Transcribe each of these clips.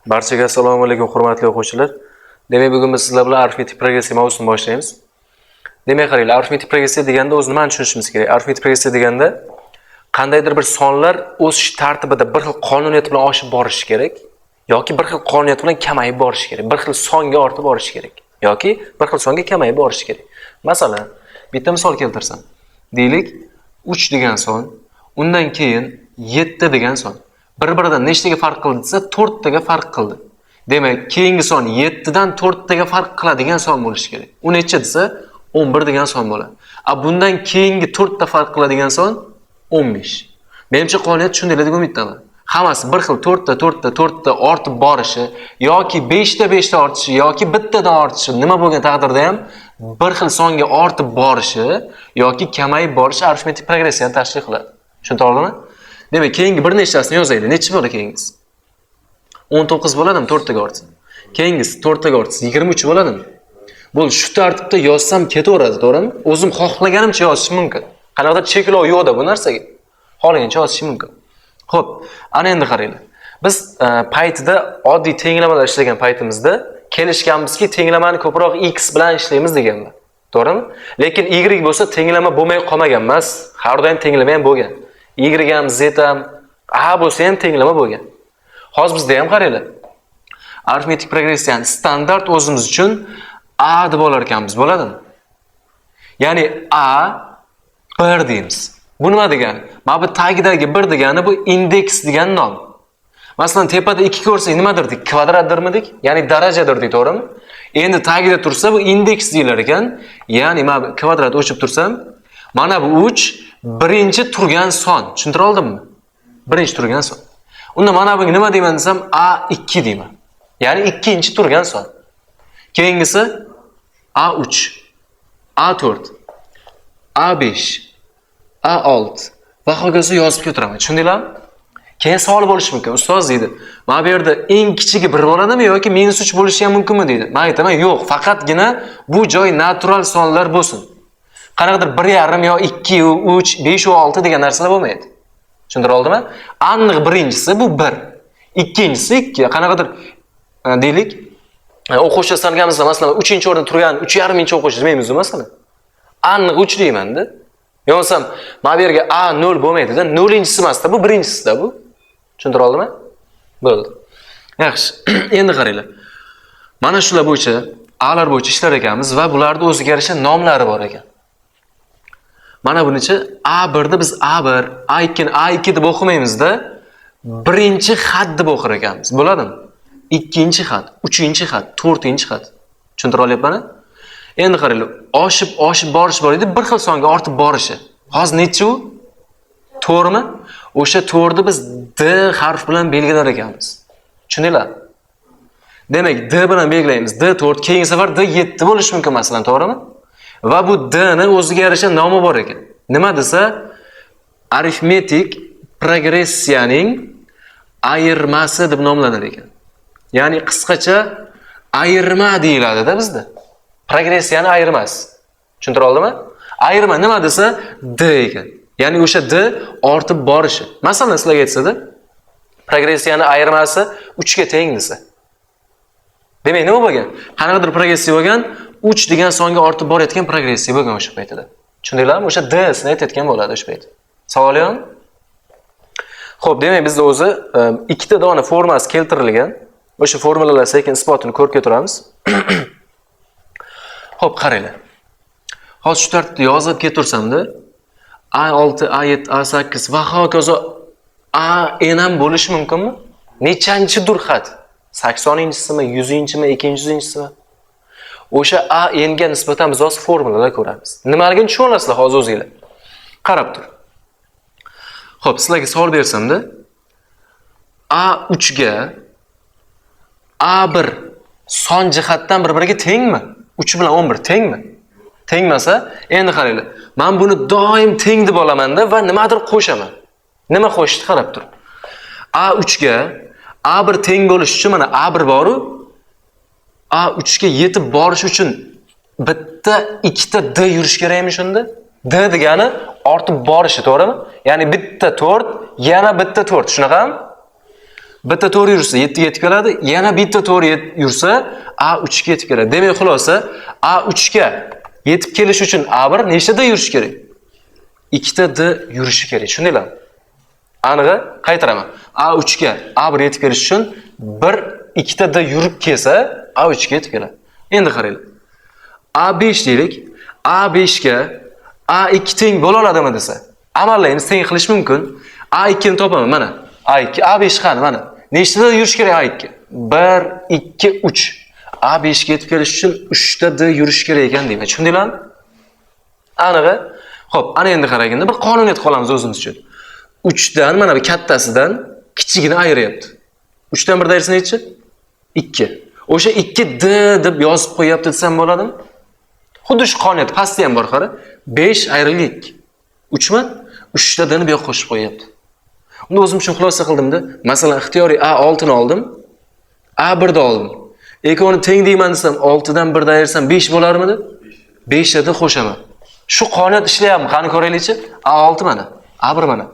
Barchaga assalomu alaykum hurmatli o'quvchilar. Demak, bugun biz sizlar bilan arifmetik progressiya mavzusini boshlaymiz. Demak, qaranglar, arifmetik progressiya deganda o'zi nimani tushunishimiz kerak? Arifmetik progressiya deganda qandaydir bir sonlar o'sish tartibida bir xil qonuniyat bilan oshib borishi kerak yoki bir xil qonuniyat bilan kamayib borishi kerak. Bir xil songa ortib borishi kerak yoki bir xil songa kamayib borishi kerak. Masalan, bitta misol keltirsam. Deylik, 3 degan son, undan keyin 7 degan son. Bir-biridan nechtaga farq qildi desa, 4 taga farq qildi. Demak, keyingi son 7 dan 4 taga farq qiladigan son bo'lishi kerak. U necha desa, 11 degan son bo'ladi. Bundan keyingi 4 ta farq qiladigan son 15. Menimcha qonuniyat tushundinglar deb umiddaman. Hammasi bir xil 4 ta ortib borishi yoki 5 ta ortishi yoki bittadan ortishi nima bo'lgan taqdirda ham bir xil songa ortib borishi yoki kamayib borishi arifmetik progressiyani tashkil qiladi. Tushundinglarmi? Demak, keyingi bir nechtasini yozaylik. Necha bo'ladi keyingisi? 19 bo'ladimi 4 taga ortsa? Keyingisi 4 taga ortsa 23 bo'ladimi? Bu shu tartibda yozsam ketaveradi, to'g'rimi? O'zim xohlaganimcha yozishim mumkin. Qanaqadir cheklov yo'qda bu narsaga. Xohlagancha yozishim mumkin. Xo'p, ana endi qaranglar. Biz paytida oddiy tenglamalar ishlagan paytimizda kelishganmizki, tenglamani ko'proq x bilan ishlaymiz deganman. To'g'rimi? Lekin y bo'lsa tenglama bo'lmay qolmagan emas. Har doim tenglama ham bo'lgan. Y ham, z ham, a bo'lsa ham tenglama bo'lgan. Hozir bizda ham qaranglar. Arifmetik progressiyani standart o'zimiz uchun a deb olar ekanmiz, bo'ladimi? Ya'ni a 1 deymiz. Bu nima degani? Mana bu tagidagi 1 degani bu indeks degan nom. Masalan, tepada 2 ko'rsak nima derdik? Kvadratdirmidik? Ya'ni darajadir deydi, to'g'rimi? Endi tagida tursa bu indeks deyilar ekan. Ya'ni mana kvadrat o'chib tursam, mana bu 3 birinchi turgan son. Tushuntira oldimmi? Birinchi turgan son. Unda mana bunga nima deyman desam, A2 deyman. Ya'ni ikkinchi turgan son. Keyingisi A3, A4, A5, A6 va hokazo yozib ketiraman. Tushundinglarmi? Keyin savol bo'lishi mumkin. Ustoz deydi, mana bu yerda eng kichigi 1 bo'ladimi yoki -3 bo'lishi ham mumkinmi deydi. Men aytaman, yo'q, faqatgina bu joy natural sonlar bo'lsin. Qanaqadir 1,5 yo 2, 3, 5 va 6 degan narsalar bo'lmaydi. Tushundira oldimmi? Aniq birinchisi bu 1. Ikkinchisi 2. Qanaqadir deylik, o'quvchi sanamizda masalan 3-o'rinda turgan 3,5 o'quvchi demaymiz masalan. Aniq 3 deyman-da. Yo'qsam, mana bu yerga A0 bo'lmaydi-da, 0-inchisi emas-da, bu birinchisi-da bu. Tushundira oldimmi? Bo'ldi. Yaxshi. Endi qaranglar. Mana shular bo'yicha, A'lar bo'yicha ishlar ekanmiz va bularda o'ziga yarasha nomlari bor ekan. Mana bunichi A1 da biz A1, A2 ni A2 deb o'qimaymiz-da, birinchi xat deb o'qir ekanmiz. Bo'ladimi? Ikkinchi xat, uchinchi xat, to'rtinchi xat. Tushuntira olyapman-a? Endi qaranglar, oshib borish bor edi, bir xil songa ortib borishi. Hozir necha u? 4 mi? O'sha 4 ni biz D harf bilan belgilar ekanmiz. Tushundinglar? Demak, D bilan belgilaymiz. D4, keyingi safar D7 bo'lishi mumkin masalan, to'g'rimi? Va bu D ni o'ziga yarasha nomi bor ekan. Nima desa, arifmetik progressiyaning ayirmasi deb nomlanar ekan. Ya'ni qisqacha ayirma deyiladi-da bizda. Progressiyani ayirmasi. Tushuntira oldimmi? Ayirma nima desa, D ekan. Ya'ni o'sha D ortib borishi. Masalan, sizlarga aytsada, progressiyani ayirmasi 3 ga teng desa. Demak, nima bo'lgan? Qanaqadir progressiya bo'lgan, 3 degan songa ortib borayotgan progressiya bo'lgan o'sha paytida. Tushundinglarmi? O'sha D sini aytayotgan bo'ladi o'sha payt. Savol yo'qmi? Xo'p, demak bizda o'zi ikkita dona formasi keltirilgan. O'sha formulalar sekin isbotini ko'rib keturamiz. Xo'p, qaranglar. Hozir shu tartibda yozib ketursamda, A6, A7, A8 va hokazo AN ham bo'lishi mumkinmi? Nechanchidir xat? 80-inchisimi, 100-inchimi, 200-inchisimi? O'sha AN ga nisbatan biz hozir formulalar ko'ramiz. Nimaligini tushuna olasizlar hozir o'zingizlar. Qarab tur. Xo'p, sizlarga savol bersamda, A3 ga A1 son jihatdan bir-biriga tengmi? 3 bilan 11 tengmi? Tengmasa, endi qaranglar. Men buni doim teng deb olaman-da va nimadir qo'shaman. Nima qo'shishni qarab tur. A3 ga A1 teng bo'lish uchun mana A1 bor-u, A3 ga yetib borish uchun bitta, ikkita D yurish kerakmi shunda? D degani ortib borishi, to'g'rimi? Ya'ni bitta 4, yana bitta 4, shunaqami? bitta to'g'ri yursa 7 ga yetib keladi, yana bitta to'g'ri yursa A3 ga yetib keladi. Demak, xulosa A3 ga yetib kelish uchun A1 nechtada yurishi kerak? 2 tada yurishi kerak. Tushundinglarmi? Anig'i qaytaraman. A3 ga A1 yetib kelish uchun 1-2 tada yurib kelsa A3 ga yetib keladi. Endi qaranglar. A5 deylik. A5 ga A2 teng bo'la oladimi desa, amallaymiz, teng qilish mumkin. A2 ni topaman mana. A2, A5 qani mana. Nechtada yurish kerak A2? 1, 2, 3. A5 ga yetib kelish uchun 3 tada yurish kerak ekan deyman. Tushundinglarmi? Anig'i. Xo'p, ana endi qaraganda bir qonuniyat qolamiz o'zimiz uchun. 3 dan mana bu kattasidan kichigini ayiryapti. 3 dan 1 ayirsa nechi? 2. O'sha 2 D deb yozib qo'yapti desam bo'ladimi? Xuddi shu qonuniyat pastda ham bor, qara. 5 ayrilgan 2. 3 mi? 3 ta dini bu yoqqa qo'shib qo'yapti. Unda o'zim uchun xulosa qildimda, masalan, ixtiyoriy A6 ni oldim, A1 ni oldim. Ikkovini teng deyman desam, 6 dan 1 ayirsam 5 bo'larmidi? 5 ta qo'shaman. Shu qonuniyat ishlayapmi? Qani ko'raylikchi. A6 mana, A1 mana.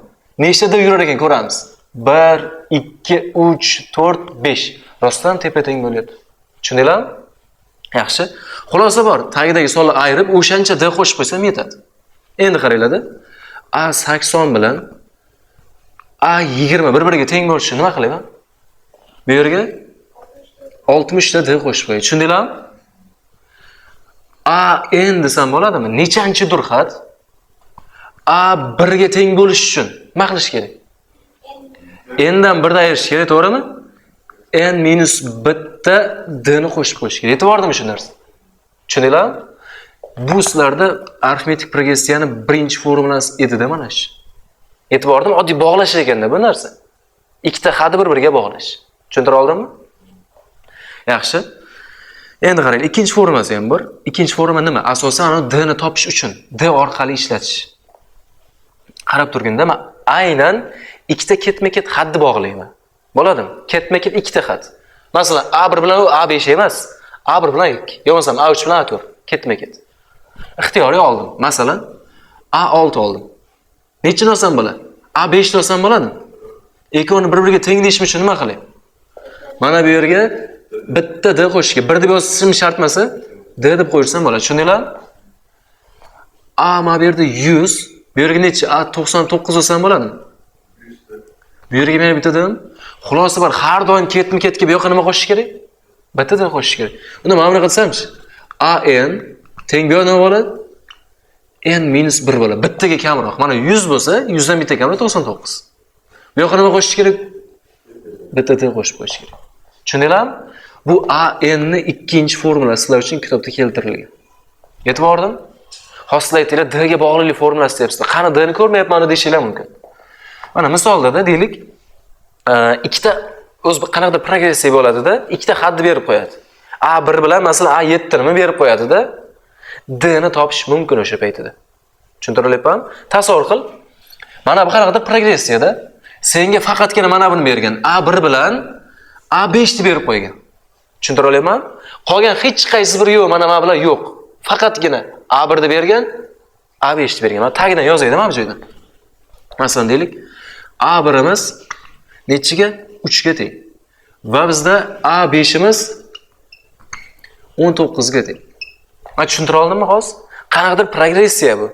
Nechtada yurar ekan ko'ramiz. 1, 2, 3, 4, 5. Rostdan tepa-teng bo'lyapti. Tushundinglarmi? Yaxshi. Xulosa bor. Tagidagi sonlarni ayirib, o'shancha D qo'shib qo'ysam yetadi. Endi qaranglar-da. A80 bilan A20 bir-biriga teng bo'lishi nima qilaman? Bu yerga 60 ta D qo'shib qo'yay. Tushundinglarmi? AN desam bo'ladimi? Nechanchidir xat A1 ga teng bo'lish uchun nima qilish kerak? N dan 1 da ayirish kerak, to'g'rimi? N minus bitta D ni qo'shib qo'yish kerak. E'tibordami shu narsa? Tushundinglarmi? Bu sizlarda arifmetik progressiyani birinchi formulasi edi-da mana shu. E'tibordami? Oddiy bog'lash ekanda bu narsa. Ikkita xatni bir-biriga bog'lash. Tushuntira oldimmi? Yaxshi. Endi qarang, ikkinchi formulasi ham bor. Ikkinchi formula nima? Asosan D ni topish uchun D orqali ishlatish. Qarab turganda men aynan ikkita ketma-ket xatni bog'layman. Bo'ladimi? Ketma-ket ikkita xat. Masalan, A1 bilan A5 emas, A1 bilan 2, yo'qsa A3 bilan A4 ketma-ket. Ixtiyoriy oldim. Masalan, A6 oldim. Nechini olsam bo'ladi? A5 ni olsam bo'ladimi? Ikkovini bir-biriga teng deyishim uchun nima qilay? Mana bu yerga bitta D qo'shishga, 1 deb yozishim shart emas-a? D deb qo'yirsam bo'ladi. Tushundinglarmi? A mana bu yerda 100, bu yerga necha? A99 olsam bo'ladimi? Bu yerga meni bitta dedim. Xulosa bor, har doim ketma-ketga bu yoqqa nima qo'shish kerak? Bitta D qo'shish kerak. Unda mana buni qilsamchi? AN teng bu nima bo'ladi? N minus 1 bo'ladi. Bittaga kamroq. Mana 100 bo'lsa, 100 dan bitta kamroq 99. Bu yoqqa nima qo'shish kerak? Bitta D qo'shib qo'yish kerak. Tushundinglarmi? Bu AN ni ikkinchi formulasi sizlar uchun kitobda keltirilgan. Yetib bordim? Hozir aytinglar, D ga bog'liqlik formulasi deyapsizlar. Qani D ni ko'rmayapman deyishinglar mumkin. Mana misolda deylik, ikkita o'z qanaqadir progressiya bo'ladi-da, ikkita xatni berib qo'yadi. A1 bilan masalan A7 ni berib qo'yadi-da, D ni topish mumkin o'sha paytida. Tushuntirilyapmi? Tasavvur qil. Mana bu qanaqadir progressiyada senga faqatgina mana buni bergan. A1 bilan A5 ni berib qo'ygan. Tushuntirilyapmi? Qolgan hech qaysi biri yo'q, mana bilan yo'q. Faqatgina A1 ni bergan, A5 ni bergan. Mana tagidan yozaydi mana bu joydan. Masalan deylik, A1imiz nechiga? 3 ga teng. Va bizda A5imiz 19 ga teng. Mana tushuntira oldimmi hozir? Qanaqadir progressiya bu.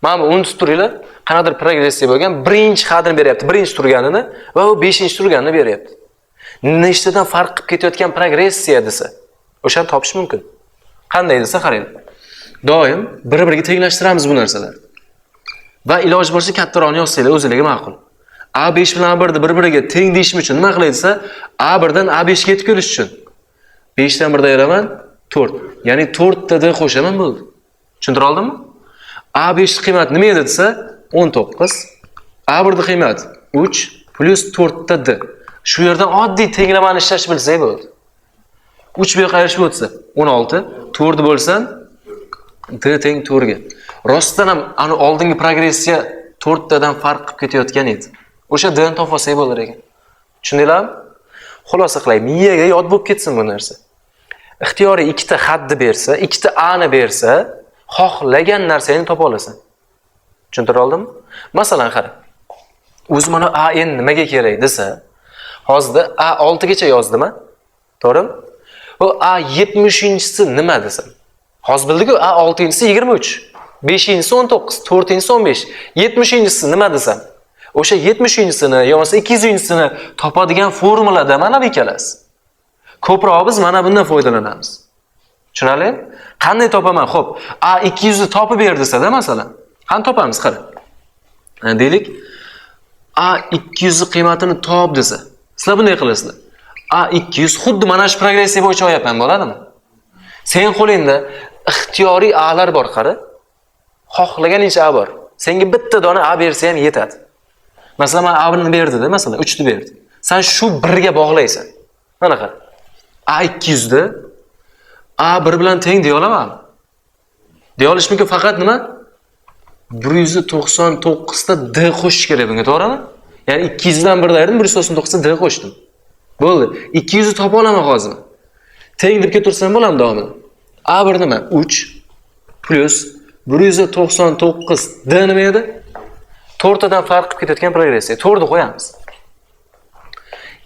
Mana bu unutib turinglar, qanaqadir progressiya bo'lgan, birinchi xatni beryapti, birinchi turganini va u 5-chi turganini beryapti. Nechtadan farq qilib ketayotgan progressiya desa, o'shani topish mumkin. Qanday desa qarang. Doim bir-biriga tenglashtiramiz bu narsalarni. Va iloji boricha kattaroqni yozsanglar o'zingizga ma'qul. A5 bilan A1 ni bir-biriga teng deyishim uchun nima qilay desa, A1 dan A5 ga yetib kelish uchun 5 dan 1 ayiraman 4. Ya'ni 4 ta D qo'shaman bo'ldi. Tushuntira oldimmi? A5 ni qiymati nima edi desa, 19. A1 ni qiymati 3 plus 4 ta D. Shu yerdan oddiy tenglamani ishlash bilsak bo'ldi. 3 bu yoqqa ayirishib o'tsa 16, 4 bo'lsan D teng 4 ga. Rostdan ham ani oldingi progressiya 4 tadan farq qilib ketayotgan edi. O'sha D ni topib olsak bo'lar ekan. Tushundinglarmi? Xulosa qilay, miyaga yod bo'lib ketsin bu narsa. Ixtiyoriy ikkita xatni bersa, ikkita A ni bersa, xohlagan narsani topa olasan. Tushuntira oldimmi? Masalan, qara. O'zi mana AN nimaga kerak desa, Hozirda A6 gacha yozdim-a? To'g'rimi? Bu A70-si nima desam? Hozir bildik-ku, A6-si 23, 5-si 19, 4-si 15, 70-si nima desam? O'sha 70-sini yo bo'lmasa 200-sini topadigan formulada mana bu ikkalasi. Ko'proq biz mana bundan foydalanamiz. Tushunarlimi? Qanday topaman? Xo'p, A200 ni topib ber desa-da, masalan. Qani topamiz, qara. Deylik, A200 qiymatini top desa. Sizlar bunday qilasizlar. A200 xuddi mana shu progressiya bo'yicha o'yapman, bo'ladimi? Sen qo'lingda ixtiyoriy A'lar bor, qara. Xohlaganingcha A bor. Senga bitta dona A bersa ham yetadi. Masalan, men A1 ni berdi-da, masalan, 3 ni berdi. Sen shu 1 ga bog'laysan. Mana qara. A200 da A1 bilan teng deya olamanmi? Deya olish mumkin, faqat nima? 199 ta D qo'shish kerak bunga, to'g'rimi? Ya'ni 200 dan 1 ayirdim, 199 ta D qo'shdim. Bo'ldi. 200 ni topa olaman hozir. Teng deb ketaversam bo'ladimi davomida? A1 nima? 3 plus 199 D nima edi? 4 tadan farq qilib ketayotgan progressiya. 4 ni qo'yamiz.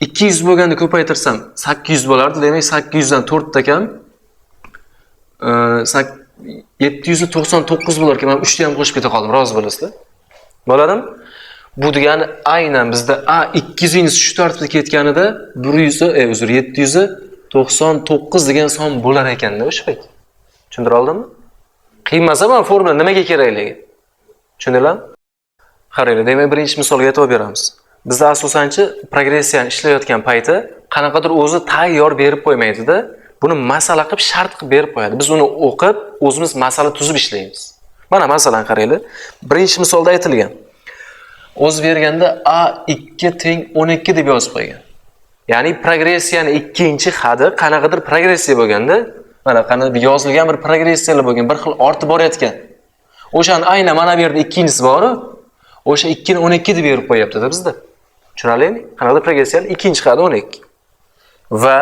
200 bo'lganda ko'paytirsam 800 bo'lardi. Demak, 800 dan 4 ta kam 799 bo'lar ekan. Men 3 ta ham qo'shib keta qoldim, rozi bo'lasizlar. Bo'ladimi? Bu degani aynan bizda A200 shu tartibda ketganida 799 degan son bo'lar ekanda o'sha payt. Tushundira oldimmi? Qiynmasa ham formula nimaga kerakligi. Tushundinglarmi? Qaranglar, demak birinchi misolga e'tibor beramiz. Bizda asosanchi progressiyani ishlayotgan payti qanaqadir o'zi tayyor berib qo'ymaydi-da, buni masala qilib shart qilib berib qo'yadi. Biz uni o'qib, o'zimiz masala tuzib ishlaymiz. Mana masalan qaranglar, birinchi misolda aytilgan. O'z berganda A2 teng 12 deb yozib qo'ygan. Ya'ni progressiyani ikkinchi hadi qanaqadir progressiya bo'lganda, mana qanaqa yozilgan bir progressiyalar bo'lgan, bir xil ortib borayotgan. O'shani aynan mana bu yerda ikkinchisi bor-ku. O'sha 2 ni 12 deb berib qo'yapti-da bizda. Tushunarlimi? Qanaqadir progressiyaning ikkinchi hadi 12. Va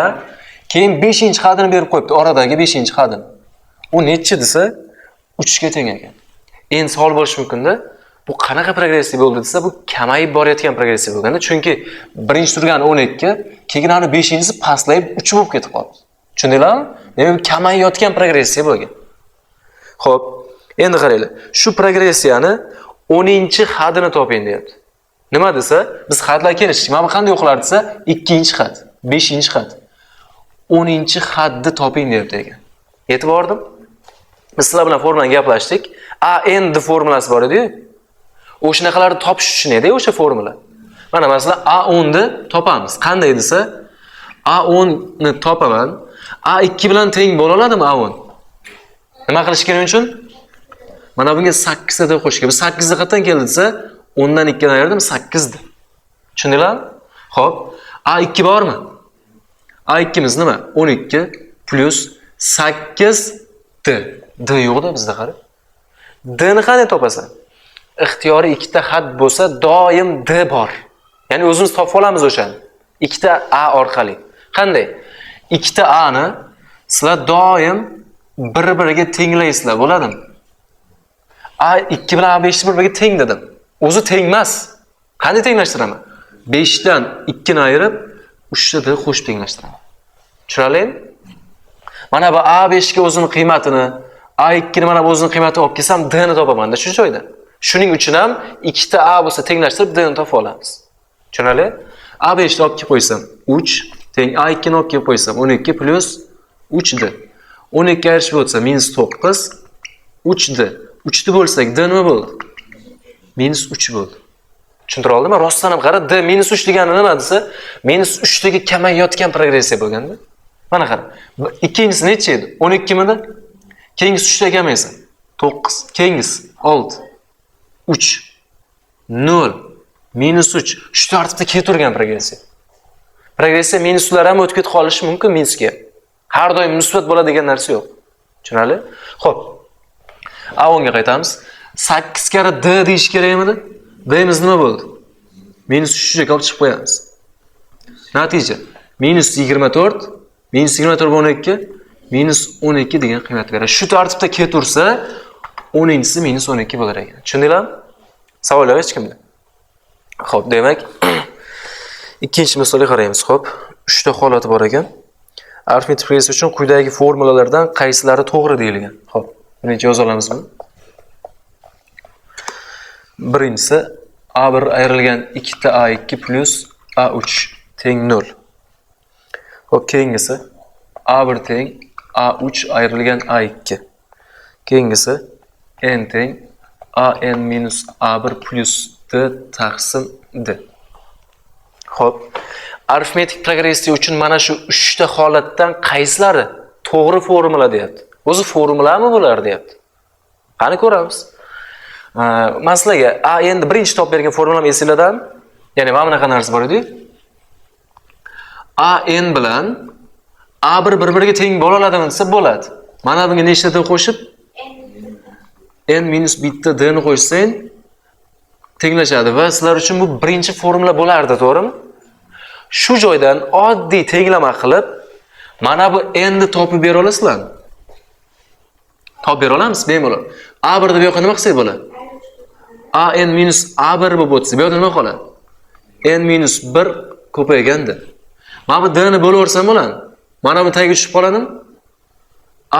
keyin 5-hadini berib qo'yibdi, oradagi 5-hadini. U nechi desa 3 ga teng ekan. Endi savol bo'lishi mumkin-da, bu qanaqa progressiya bo'ldi desa, bu kamayib borayotgan progressiya bo'lganda, chunki birinchi turgan 12, keyin ana 5-si pastlayib 3 bo'lib ketib qoldi. Tushundinglarmi? Demak, kamayayotgan progressiya bo'lgan. Xo'p, endi qaranglar. Shu progressiyani 10-hadini toping deyapti. Nima desa, biz hadlar kelishdik. Mana bu qanday o'qilar desa, 2-had, 5-had. 10-hadni toping deyapti ekan. Yetib bordim? Biz sizlar bilan formulani gaplashdik. A endi formulasi bor edi-ku. O'shanaqalarni topish uchun edi o'sha formula. Mana masalan A10 ni topamiz. Qanday desa, A10 ni topaman. A2 bilan teng bo'la oladimi A10? Nima qilish kerak uchun? Mana bunga 8 ta qo'shish kerak. 8 ni qayerdan keldi desa, 10 dan 2 ni ayirdim 8 di. Tushundinglarmi? Xo'p, A2 bormi? A2 miz nima? 12 plus 8 D. D yo'q-da bizda qara. D ni qanday topasan? Ixtiyoriy ikkita xat bo'lsa, doim D bor. Ya'ni o'zimiz topib olamiz o'shani. Ikkita A orqali. Qanday? Ikkita A ni sizlar doim bir-biriga tenglaysizlar, bo'ladimi? A2 bilan A5 bir-biriga teng dedim. O'zi teng emas. Qanday tenglashtiraman? 5 dan 2 ni ayirib, 3 ta D qo'shib tenglashtiraman. Tushunarlimi? Mana bu A5 ga o'zining qiymatini, A2 ni mana bu o'zining qiymatini olib kelsam, D ni topaman-da shu joyda. Shuning uchun ham ikkita A bo'lsa tenglashtirib D ni topa olamiz. Tushunarli? A5 ni olib kelib qo'ysam 3 teng A2 ni olib kelib qo'ysam 12 plus 3D. 12 ayirishib o'tsa -9 3D. 3 ni bo'lsak D nima bo'ldi? -3 bo'ldi. Tushuntira oldimmi? Rostdan ham qara, D -3 degani nima desa, -3 dagi kamayayotgan progressiya bo'lganda. Mana qara. Ikkinchisi necha edi? 12 midi? Keyingisi 3 ta kamaysa 9, keyingisi 6, 3, 0, -3. Shu tartibda ketavergan progressiya. Progressiya minuslar ham o'tib ketib qolishi mumkin minusga. Har doim musbat bo'ladigan narsa yo'q. Tushunarli? Xo'p. A10 ga qaytamiz. 8 karra D deyish kerakmidi? D'imiz nima bo'ldi? -3 ga olib chiqib qo'yamiz. Natija -24, -24 / 12, -12 degan qiymat beradi. Shu tartibda ketaversa, 10-si -12 bo'lar ekan. Tushundinglarmi? Savol yo'q hech kimda. Xo'p, demak, Ikkinchi misolga qaraymiz. Xo'p, 3 ta holati bor ekan. Arifmetik progressiya uchun quyidagi formulalardan qaysilari to'g'ri deyilgan. Xo'p, buni yoza olamiz buni. Birinchisi A1 ayrilgan 2 ta A2 plus A3 teng 0. Xo'p, keyingisi A1 teng A3 ayrilgan A2. Keyingisi n teng an minus A1 plus d taqsim d. Xo'p, arifmetik progressiya uchun mana shu 3 ta holatdan qaysilari to'g'ri formula deyapti. O'zi formulami bular deyapti. Qani ko'ramiz. Maslaga a endi birinchi topib bergan formulam esinglardan, ya'ni mana bunaqa narsa bor edi. A n bilan A1 bir-biriga teng bo'la oladimi desa bo'ladi. Mana bunga nechta qo'shib n minus bitta d ni qo'shsang tenglashadi va sizlar uchun bu birinchi formula bo'lardi, to'g'rimi? Shu joydan oddiy tenglama qilib mana bu n ni topib bera olasizlar. Topib bera olamiz bemalol. A1 ni bu yoqqa nima qilsak bo'ladi? an minus A1 bo'lib o'tsa, bu yerda nima qoladi? n minus 1 ko'payganda. Mana bu d ni bo'lib o'rsam bo'ladi. Mana bu tagiga tushib qoladimi?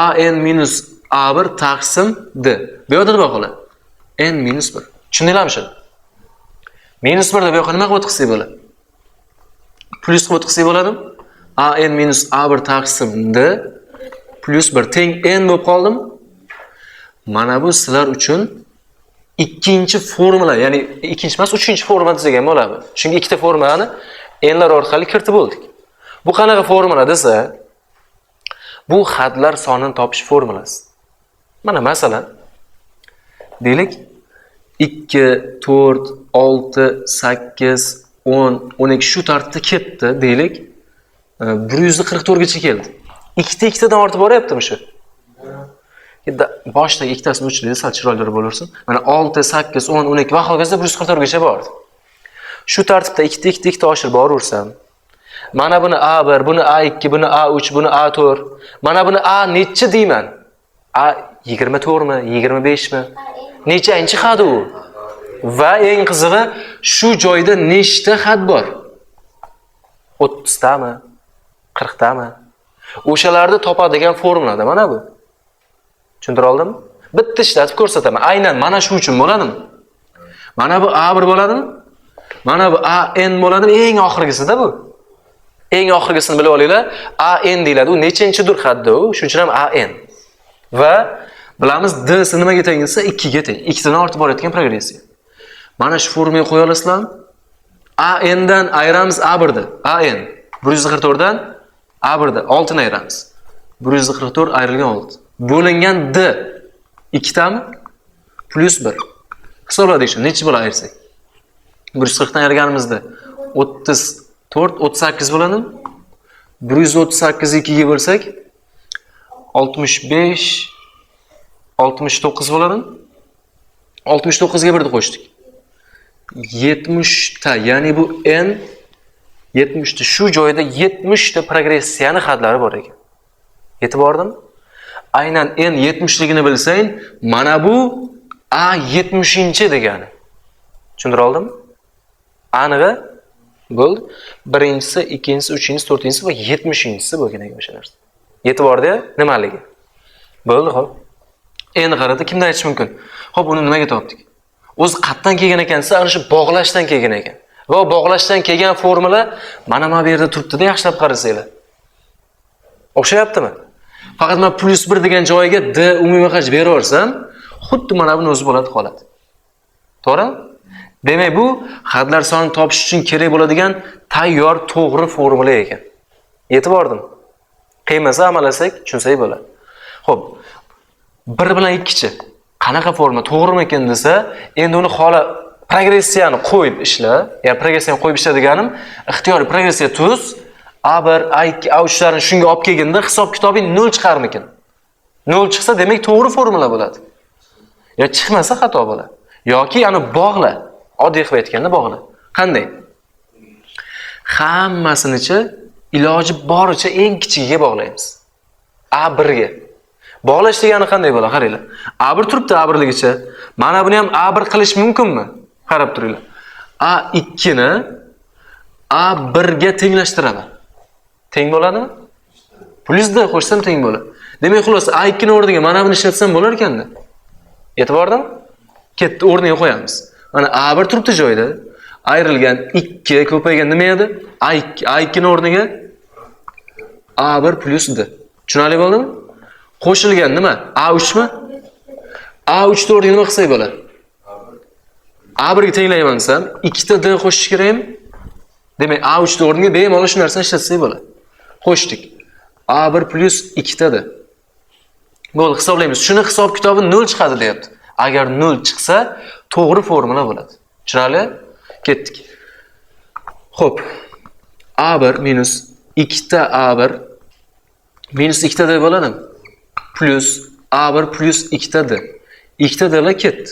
an minus A1 taqsim d. Bu yerda nima qoladi? n minus 1. Tushundinglarmi shuni? Minus 1 da bu yoqqa nima qilib o'tqizsak bo'ladi? Plus qilib o'tqizsak bo'ladimi? an minus A1 taqsim d plus 1 teng n bo'lib qoldimi? Mana bu sizlar uchun ikkinchi formula, ya'ni ikkinchi emas, uchinchi formula degan bo'ladi. Chunki ikkita formulani n'lar orqali kiritib bo'ldik. Bu qanaqa formula desa, bu xatlar sonini topish formulasi. Mana masalan, deylik 2, 4, 6, 8, 10, 12 shu tartibda ketdi, deylik 144 gacha keldi. Ikkitadan ortib boryaptimi shu? Boshda ikkitasini o'chirdi, sal chiroyliroq bo'larsin. Mana 6, 8, 10, 12 va hokazo 144 gacha bordi. Shu tartibda ikkita oshirib boraversam, mana buni A1, buni A2, buni A3, buni A4, mana buni A necha deyman? A 24 mi, 25 mi? Nechanchi xat u? Va eng qizig'i, shu joyda nechta xat bor? 30 tami? 40 tami? O'shalarni topadigan formulada mana bu. Tushuntira oldimmi? Bitta ishlatib ko'rsataman. Aynan mana shu uchun bo'ladimi? Mana bu A1 bo'ladimi? Mana bu AN bo'ladimi? Eng oxirgisida bu. Eng oxirgisini bilib olinglar. AN deyiladi. U nechanchidir xatda u? Shuning uchun ham AN. Va bilamiz D si nimaga teng desa 2 ga teng. 2 dan ortib borayotgan progressiya. Mana shu formulaga qo'ya olasizlarmi? AN dan ayiramiz A1 ni. AN 144 dan A1 da 6 ni ayiramiz. 144 ayrilgan 6. Bo'lingan D 2 tami? Plus 1. Hisobladik shuni. Necha bo'la ayirsak? 140 dan ayirganimizda 34, 38 bo'ladimi? 138 2 ga bo'lsak 65, 69 bo'ladimi? 69 ga 1 ni qo'shdik. 70 ta, ya'ni bu n 70 ta, shu joyda 70 ta progressiyani xatlari bor ekan. Yetib bordimi? Aynan n 70 ligini bilsang, mana bu a 70-chi degani. Tushundira oldimmi? Anig'i bo'ldi. Birinchisi, ikkinchisi, uchinchisi, to'rtinchisi va 70-chisi bo'lgan ekan o'sha narsa. Yetib bordi-ya, nimaligi? Bo'ldi, xo'p. Endi qarada kimdan aytish mumkin? Xo'p, uni nimaga topdik? O'zi qayerdan kelgan ekansa, ana shu bog'lashdan kelgan ekan. Va bog'lashdan kelgan formula mana bu yerda turibdi-da, yaxshilab qarasanglar. O'xshayaptimi? Faqat men plus 1 degan joyiga d umumiy qarsh beraversam, xuddi mana buni o'zi bo'ladi holat. To'g'rimi? Demak, bu xatlar sonini topish uchun kerak bo'ladigan tayyor to'g'ri formula ekan. Yetib bordimi? Qiymasa amalasak, tushunsak bo'ladi. Xo'p, 1 bilan 2chi qanaqa formula to'g'rimi ekan desa, endi uni xola progressiyani qo'yib ishla. Ya'ni progressiyani qo'yib ishla deganim, ixtiyoriy progressiya tuz A1, A2, A3larni shunga olib kelganda hisob-kitobing 0 chiqarmikin. 0 chiqsa, demak to'g'ri formula bo'ladi. Ya chiqmasa xato bo'ladi. Yoki ana bog'la. Oddiy qilib aytganda bog'la. Qanday? Hammasini-chi iloji boricha eng kichigiga bog'laymiz. A1 ga. Bog'lash degani qanday bo'ladi? Qaranglar. A1 turibdi A1ligicha. Mana buni ham A1 qilish mumkinmi? Qarab turinglar. A2 ni A1 ga tenglashtiraman. Teng bo'ladimi? Plus D qo'shsam teng bo'ladi. Demak, xulosa A2 ning o'rniga mana buni ishlatsam bo'lar ekanda. E'tibordami? Ketdi, o'rniga qo'yamiz. Mana A1 turibdi joyida. Ayrilgan 2 ko'paygan nima edi? A2 ning o'rniga A1 plus D. Tushunarli bo'ldimi? Qo'shilgan nima? A3 mi? A3 ning o'rniga nima qilsak bo'ladi? A1 ga tenglayman desam, 2 ta D qo'shish kerakmi? Demak, A3 ning o'rniga bemalol shu narsani ishlatsak bo'ladi. Qo'shdik. A1 plus 2 ta D. Bo'ldi, hisoblaymiz. Shuni hisob kitobi 0 chiqadi deyapti. Agar 0 chiqsa, to'g'ri formula bo'ladi. Tushunarli? Ketdik. Xo'p. A1 minus 2 ta A1 minus 2 ta D bo'ladimi? Plus A1 plus 2 ta D. 2 ta D'lar ketdi.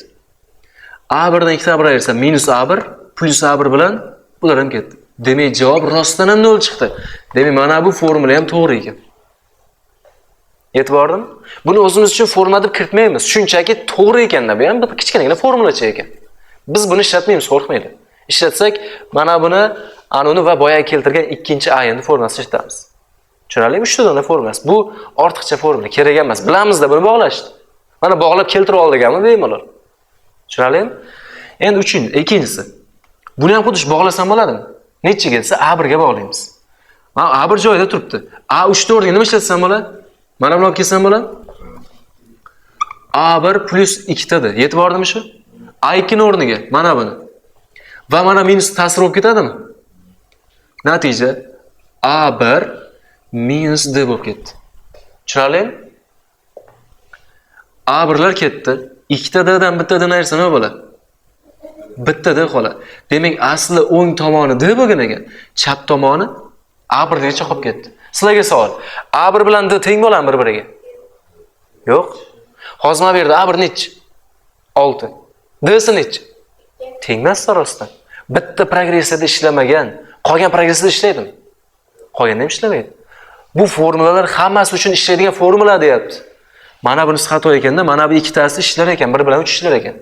A1 dan 2 ta A1 ayirsa minus A1 plus A1 bilan bular ham ketdi. Demak, javob rostdan ham 0 chiqdi. Demak, mana bu formula ham to'g'ri ekan. E'tibordim? Buni o'zimiz uchun formula deb kiritmaymiz. Shunchaki to'g'ri ekanda, bu ham bir kichkinagina formulacha ekan. Biz buni ishlatmaymiz, qo'rqmaylik. Ishlatsak, mana buni anuni va boya keltirgan ikkinchi ayinni formulasini ishlatamiz. Tushunarlimi? 3 ta dona formulasi. Bu ortiqcha formula, kerak emas. Bilamizda buni bog'lashdi. Mana bog'lab keltirib oldiganmi bemalol. Tushunarlimi? Endi ikkinchisi. Buni ham xuddi bog'lasam bo'ladimi? Necha kelsa A1 ga bog'laymiz. Mana A1 joyida turibdi. A3 ning o'rniga nima ishlatsam bo'ladi? Mana buni olib kelsam bo'ladi? A1 plus 2 ta D. Yetib bordimi shu? A2 ning o'rniga mana buni. Va mana minus ta'sir bo'lib ketadimi? Natija A1 minus D bo'lib ketdi. Tushunarlimi? A1lar ketdi. 2 ta D dan bitta D ayirsa nima bo'ladi? Bitta D qoladi. Demak, asli o'ng tomoni D bo'lgan ekan, chap tomoni A1 gacha qolib ketdi. Sizlarga savol. A1 bilan D teng bo'ladimi bir-biriga? Yo'q. Hozir mana bu yerda A1 nechi? 6. D'si nechi? Tengmas rostdan. Bitta progressiyada ishlamagan, qolgan progressiyada ishlaydimi? Qolganda ham ishlamaydi. Bu formulalar hammasi uchun ishlaydigan formula deyapti. Mana bunisi xato ekanda, mana bu ikkitasi ishlar ekan, bir bilan 3 ishlar ekan.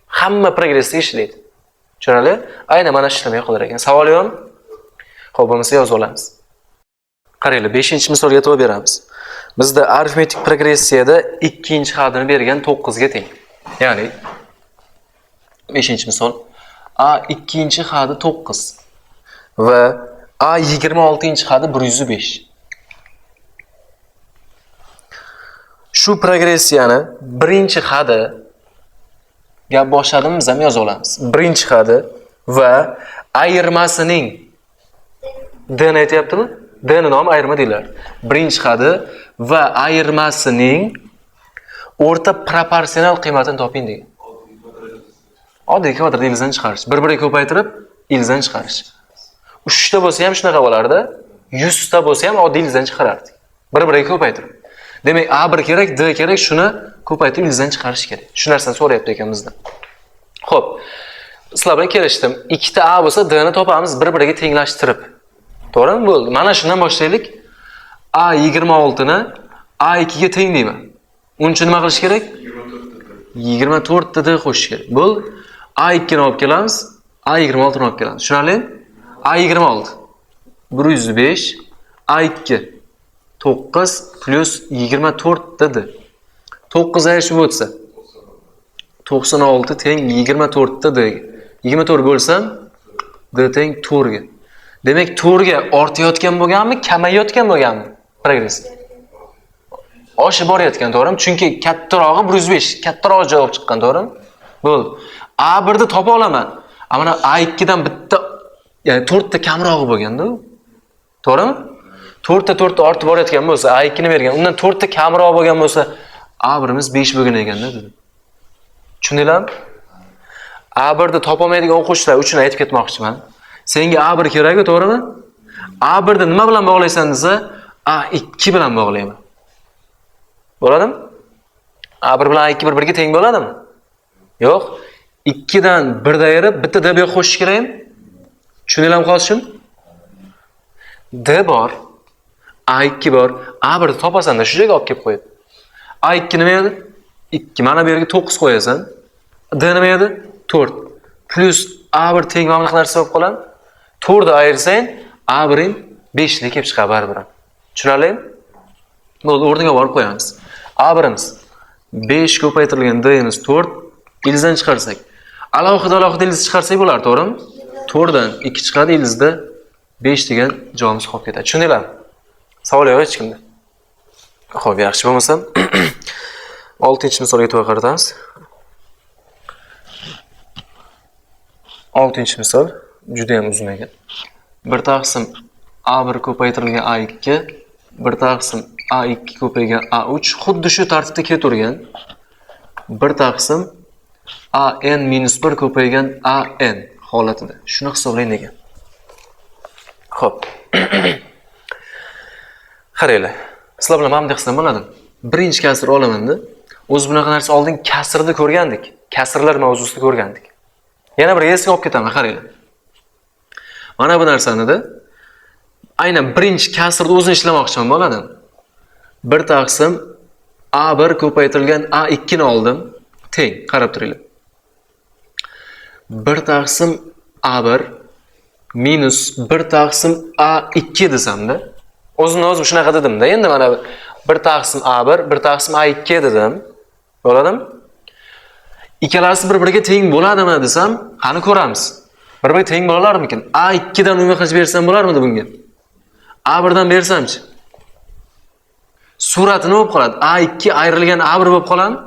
Hamma progressiya ishlaydi. Tushunarli? Aynan mana shu ishlamay qolar ekan. Savol yo'qmi? Xo'p, bo'lmasa yozib olamiz. Qaranglar, 5-misolga e'tibor beramiz. Bizda arifmetik progressiyada ikkinchi hadini bergan 9 ga teng. Ya'ni 5-misol A ikkinchi hadi 9 va A 26-hadi 105. Shu progressiyani birinchi hadi gap boshladim, biz ham yoza olamiz. Birinchi hadi va ayirmasining D ni aytyaptimi? D ni nomi ayirma deyiladi. Birinchi hadi va ayirmasining o'rta proporsional qiymatini toping degan. Oddiy kvadrat ildizni chiqarish. Bir-biriga ko'paytirib ildizni chiqarish. 3 ta bo'lsa ham shunaqa bo'lardi. 100 ta bo'lsa ham oddiy ildizni chiqarardik. Bir-biriga ko'paytirib. Demak, A1 kerak, D kerak, shuni ko'paytirib ildizni chiqarish kerak. Shu narsani so'rayapti ekan bizdan. Xo'p. Sizlar bilan kelishdim. 2 ta A bo'lsa, D ni topamiz bir-biriga tenglashtirib. To'g'rimi? Bo'ldi. Mana shundan boshlaylik. A26 ni A2 ga teng deyman. Uning uchun nima qilish kerak? 24 ta D qo'shish kerak. Bo'ldi. A2 ni olib kelamiz, A26 ni olib kelamiz. Tushunarli? A26 105, A2 9 plus 24 ta D. 9 ayirishib o'tsa 96 teng 24 ta D. 24 bo'lsam D teng 4 ga. Demak, 4 ga ortayotgan bo'lganmi, kamayotgan bo'lganmi? Progress. Oshib borayotgan, to'g'rimi? Chunki kattarog'i 105, kattaroq javob chiqqan, to'g'rimi? Bo'ldi. A1 ni topa olaman. Mana A2 dan bitta, ya'ni 4 ta kamrog'i bo'lganda, to'g'rimi? 4 ta ortib borayotgan bo'lsa, A2 ni bergan, undan 4 ta kamroq bo'lgan bo'lsa, A1imiz 5 bo'lgan ekanda dedim. Tushundinglarmi? A1 ni topolmaydigan o'quvchilar uchun aytib ketmoqchiman. Senga A1 kerak, to'g'rimi? A1 ni nima bilan bog'laysan desa, A2 bilan bog'layman. Bo'ladimi? A1 bilan A2 bir-biriga teng bo'ladimi? Yo'q. 2 dan 1 da ayirib, bitta D bilan qo'shish kerakmi? Tushundinglarmi qolsin? D bor, A2 bor. A1 ni topasan-da shu joyga olib kelib qo'yib. A2 nima edi? 2. Mana bu yerga 9 qo'yasan. D nima edi? 4. Plus A1 teng mana qanday hisob qiladi? 4 ni ayirsang, A1 5 ni kelib chiqadi baribir. Tushunarlimi? Bo'ldi, o'rniga borib qo'yamiz. A1imiz 5 ko'paytirilgan D-imiz 4, ildizdan chiqarsak, alohida ildiz chiqarsak bo'lar, to'g'rimi? 4 dan 2 chiqadi, ildizda 5 degan joyimiz qolib ketadi. Tushundinglarmi? Savol yo'q hech kimda. Xo'p, yaxshi bo'lmasa 6-misolga e'tibor qaratamiz. 6-misol juda ham uzun ekan. 1 taqsim A1 ko'paytirilgan A2, 1 taqsim A2 ko'paygan A3 xuddi shu tartibda ketavergan. 1 taqsim AN-1 ko'paygan AN holatida. Shuni hisoblang degan. Xo'p. Qaranglar. Sizlar bilan mana bunday qilsam bo'ladi. Birinchi kasr olaman-da. O'z bunaqa narsa oldin kasrni ko'rgandik. Kasrlar mavzusini ko'rgandik. Yana bir esga olib ketaman, qaranglar. Mana bu narsani-da aynan birinchi kasrni o'zini ishlamoqchiman bo'ladi. 1 taqsim A1 ko'paytirilgan A2 ni oldim. Teng, qarab turinglar. 1 taqsim A1 minus 1 taqsim A2 desamda, o'zim shunaqa dedim-da. Endi mana 1 taqsim A1, 1 taqsim A2 dedim. Bo'ladimi? Ikkalasi bir-biriga teng bo'ladimi desam, qani ko'ramiz. Bir-biriga teng bo'larmikin? A2 dan umma qilib bersam bo'larmidi bunga? A1 dan bersamchi? Surati nima bo'lib qoladi? A2 ayrilgan A1 bo'lib qoladimi?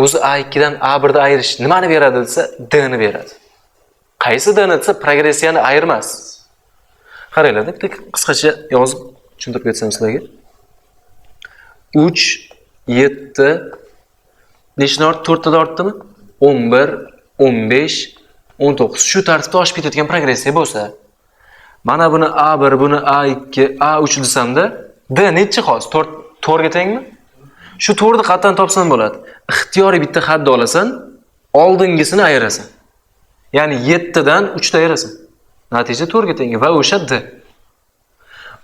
O'zi A2 dan A1 ni ayirish nimani beradi desa, D ni beradi. Qaysi D ni desa, progressiyani ayirmas. Qaranglar, bitta qisqacha yozib tushuntirib ketsam sizlarga. 3 7 nechni ortdi? 4 ta ortdimi? 11 15 19 shu tartibda oshib ketayotgan progressiya bo'lsa, mana buni A1, buni A2, A3 desamda, D nechi hozir? 4 ga tengmi? Shu 4 ni qayerdan topsam bo'ladi? Ixtiyoriy bitta xatni olasan, oldingisini ayirasan. Ya'ni 7 dan 3 ta ayirasan. Natija 4 ga teng va o'sha D.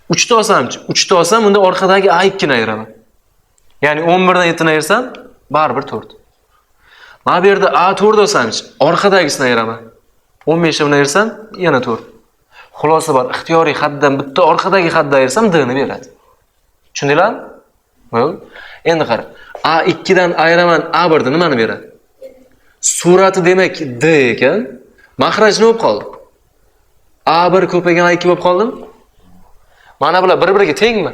3 ta olsamchi? 3 ta olsam, unda orqadagi A2 ni ayiraman. Ya'ni 11 dan 7 ni ayirsam, baribir 4. Mana bu yerda A4 olsamchi, orqadagisini ayiraman. 15 bilan ayirsam, yana 4. Xulosa bor, ixtiyoriy xatdan bitta orqadagi xatni ayirsam D ni beradi. Tushundinglarmi? Bo'ldi. Endi qara. A2 dan ayiraman, A1 ni nimani beradi? Surati demak D ekan. Mahraj nima bo'lib qoldi? A1 ko'paygan A2 bo'lib qoldimi? Mana bular bir-biriga tengmi?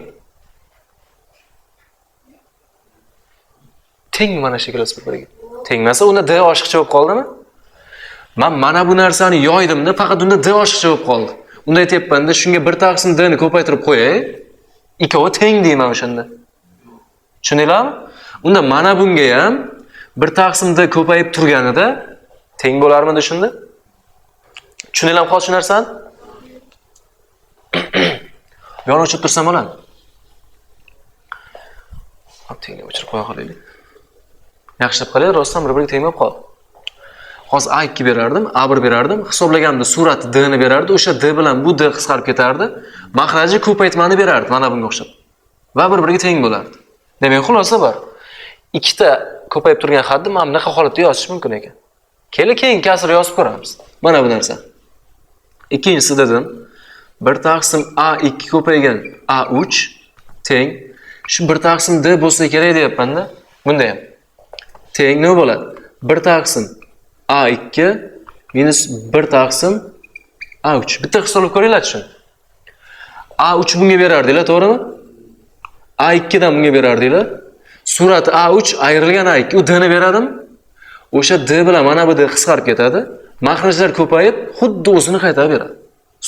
Teng mana shekilasi bir-biriga. Tengmasa unda D oshiqcha bo'lib qoldimi? Men mana bu narsani yoydimda, faqat unda D oshiqcha bo'lib qoldi. Unda aytayapman-da, shunga 1 taqsim D ni ko'paytirib qo'yay, ikkovi teng deyman o'shanda. Tushundinglarmi? Unda mana bunga ham 1 taqsim D ko'payib turganida teng bo'larmidi shunda? Tushundinglarmi hozir shu narsani? Yon o'chirib tursam bo'ladi. Hop, tengga o'chirib qo'ya qolaylik. Yaxshilab qaranglar, rostdan bir-biriga teng bo'lib qoldi. Hozir A2 berardim, A1 berardim, hisoblaganimda surati D ni berardi, o'sha D bilan bu D qisqarib ketardi, mahraji ko'paytmani berardi, mana bunga o'xshab. Va bir-biriga teng bo'lardi. Demak, xulosa bor. Ikkita ko'payib turgan xatni mana bunaqa holatda yozish mumkin ekan. Keyin kasr yozib ko'ramiz. Mana bu narsa. Ikkinchisi dedim, 1 taqsim A2 ko'paygan A3 teng. Shu 1 taqsim D bo'lsa kerak deyapman-da. Bunda ham teng nima bo'ladi? 1 taqsim A2 minus 1 taqsim A3. Bitta hisoblab ko'ringlar shuni. A3 bunga berardinglar, to'g'rimi? A2 dan bunga berardinglar. Surati A3 ayrilgan A2, u D ni beradimi? O'sha D bilan mana bu D qisqarib ketadi. Mahrajlar ko'payib, xuddi o'zini qaytarib beradi.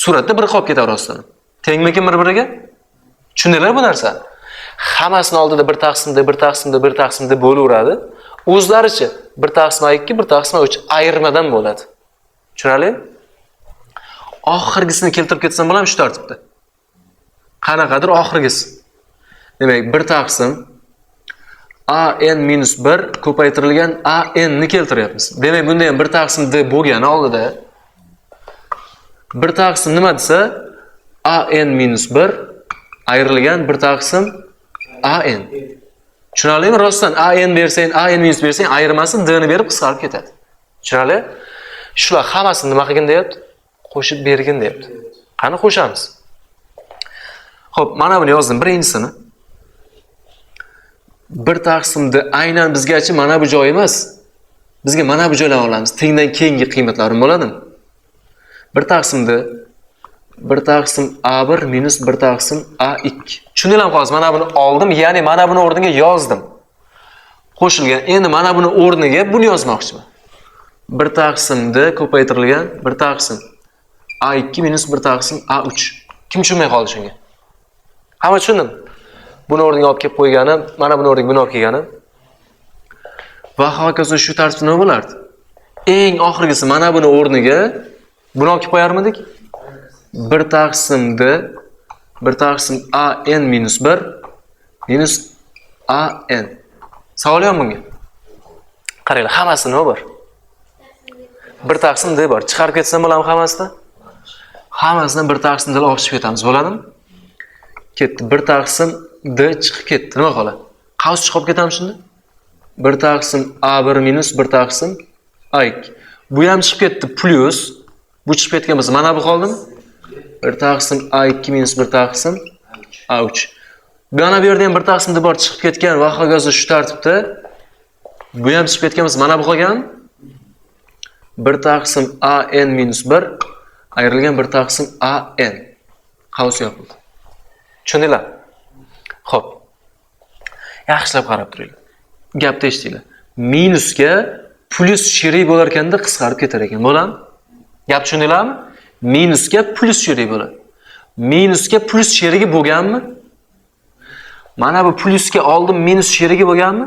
Suratda bir qolib ketadi rostdan. Tengmikin bir-biriga? Tushundinglar bu narsa? Hammasini oldida 1 taqsimda, 1 taqsimda, 1 taqsimda bo'laveradi. O'zlaricha 1 taqsim A2, 1 taqsim A3 ayirmadan bo'ladi. Tushunarlimi? Oxirgisini keltirib ketsam bo'lam shu tartibda. Qanaqadir oxirgisi. Demak, 1 taqsim AN-1 ko'paytirilgan AN ni keltiryapmiz. Demak, bunda ham 1 taqsim D bo'lgani oldida 1 taqsim nima desa, AN-1 ayrilgan 1 taqsim AN. Tushunarlimi? Rostdan AN bersang, AN- bersang ayirmasin D ni berib qisqarib ketadi. Tushunarli? Shular hammasini nima qilgin deyapti? qo'shib bergin deyapti. Qani qo'shamiz. Xo'p, mana buni yozdim birinchisini. 1 taqsimda aynan bizgacha mana bu joy emas. Bizga mana bu joylarni olamiz. Tengdan keyingi qiymatlarim bo'ladimi? 1 taqsimda 1 taqsim A1 minus 1 taqsim A2. Tushundinglarmi hozir? Mana buni oldim, ya'ni mana buni o'rniga yozdim. Qo'shilgan. Endi mana buni o'rniga buni yozmoqchiman. 1 taqsimda ko'paytirilgan 1 taqsim A2 minus 1 taqsim A3. Kim tushunmay qoldi shunga? Hamma tushundimi? Buni o'rniga olib kelib qo'yganim, mana buni o'rniga buni olib kelganim. Va hokazo shu tartibda nima bo'lardi? Eng oxirgisi mana buni o'rniga buni olib kelib qo'yarmidik? 1 taqsimda 1 taqsim AN minus 1 minus AN. Savol yo'q bunga? Qaranglar, hammasi nima bor? 1 taqsim D bor. Chiqarib ketsam bo'ladimi hammasidan? Hammasidan 1 taqsim D olib chiqib ketamiz, bo'ladimi? Ketdi. 1 taqsim D chiqib ketdi. Nima qoladi? Qavs chiqib ketamiz shunda? 1 taqsim A1 minus 1 taqsim A2. Bu ham chiqib ketdi plus. Bu chiqib ketgan bo'lsa, mana bu qoldimi? 1 taqsim A2 minus 1 taqsim A3. Mana bu yerda ham 1 taqsim D bor chiqib ketgan va hokazo shu tartibda bu ham chiqib ketgan bo'lsa, mana bu qolgan 1 taqsim AN minus 1 ayrilgan 1 taqsim AN. Qavs yopildi. Tushundinglar? Xo'p. Yaxshilab qarab turinglar. Gapni eshitinglar. Minusga plus sherik bo'lar ekanda qisqarib ketar ekan. Bo'ladimi? Gap tushundinglarmi? Minusga plus sherik bo'ladi. Minusga plus sherigi bo'lganmi? Mana bu plusga oldin minus sherigi bo'lganmi?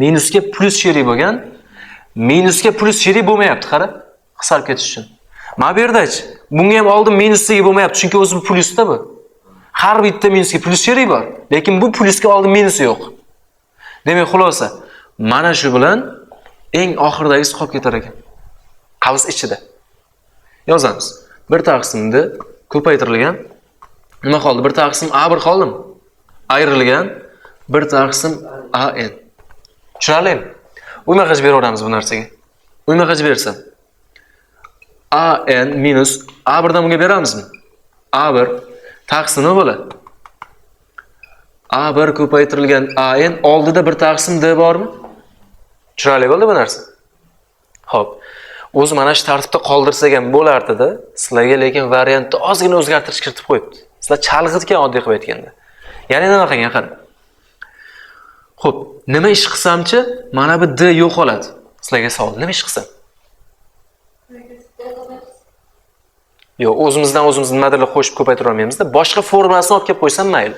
Minusga plus sherik bo'lgan. Minusga plus sherik bo'lmayapti, qara. Qisqarib ketish uchun. Mana bu yerdachi, bunga ham oldin minusligi bo'lmayapti, chunki o'zi bu plusda bu. Har bitta minusga plus sherik bor, lekin bu plusga oldin minus yo'q. Demak, xulosa, mana shu bilan eng oxirdagisi qolib ketar ekan. Qavs ichida. Yozamiz. 1 taqsimda ko'paytirilgan nima qoldi? 1 taqsim A1 qoldimi? Ayrilgan 1 taqsim AN. Tushunarlimi? Uyma-qaj beraveramiz bu narsaga. Uyma-qaj bersam AN minus A1 dan bunga beramizmi? A1 taqsim nima bo'ladi? A1 ko'paytirilgan AN oldida 1 taqsim D bormi? Tushunarli bo'ldi bu narsa. Xo'p. O'zi mana shu tartibda qoldirsak ham bo'lardi-da, sizlarga lekin variantni ozgina o'zgartirish kiritib qo'yibdi. Sizlar chalg'itgan oddiy qilib aytganda. Ya'ni nima qilgan qarang. Xo'p, nima ish qilsamchi, mana bu D yo'qoladi. Sizlarga savol, nima ish qilsam? Yo'q, o'zimizdan nimadirlar qo'shib ko'paytira olmaymiz-da. Boshqa formulasini olib kelib qo'ysam mayli.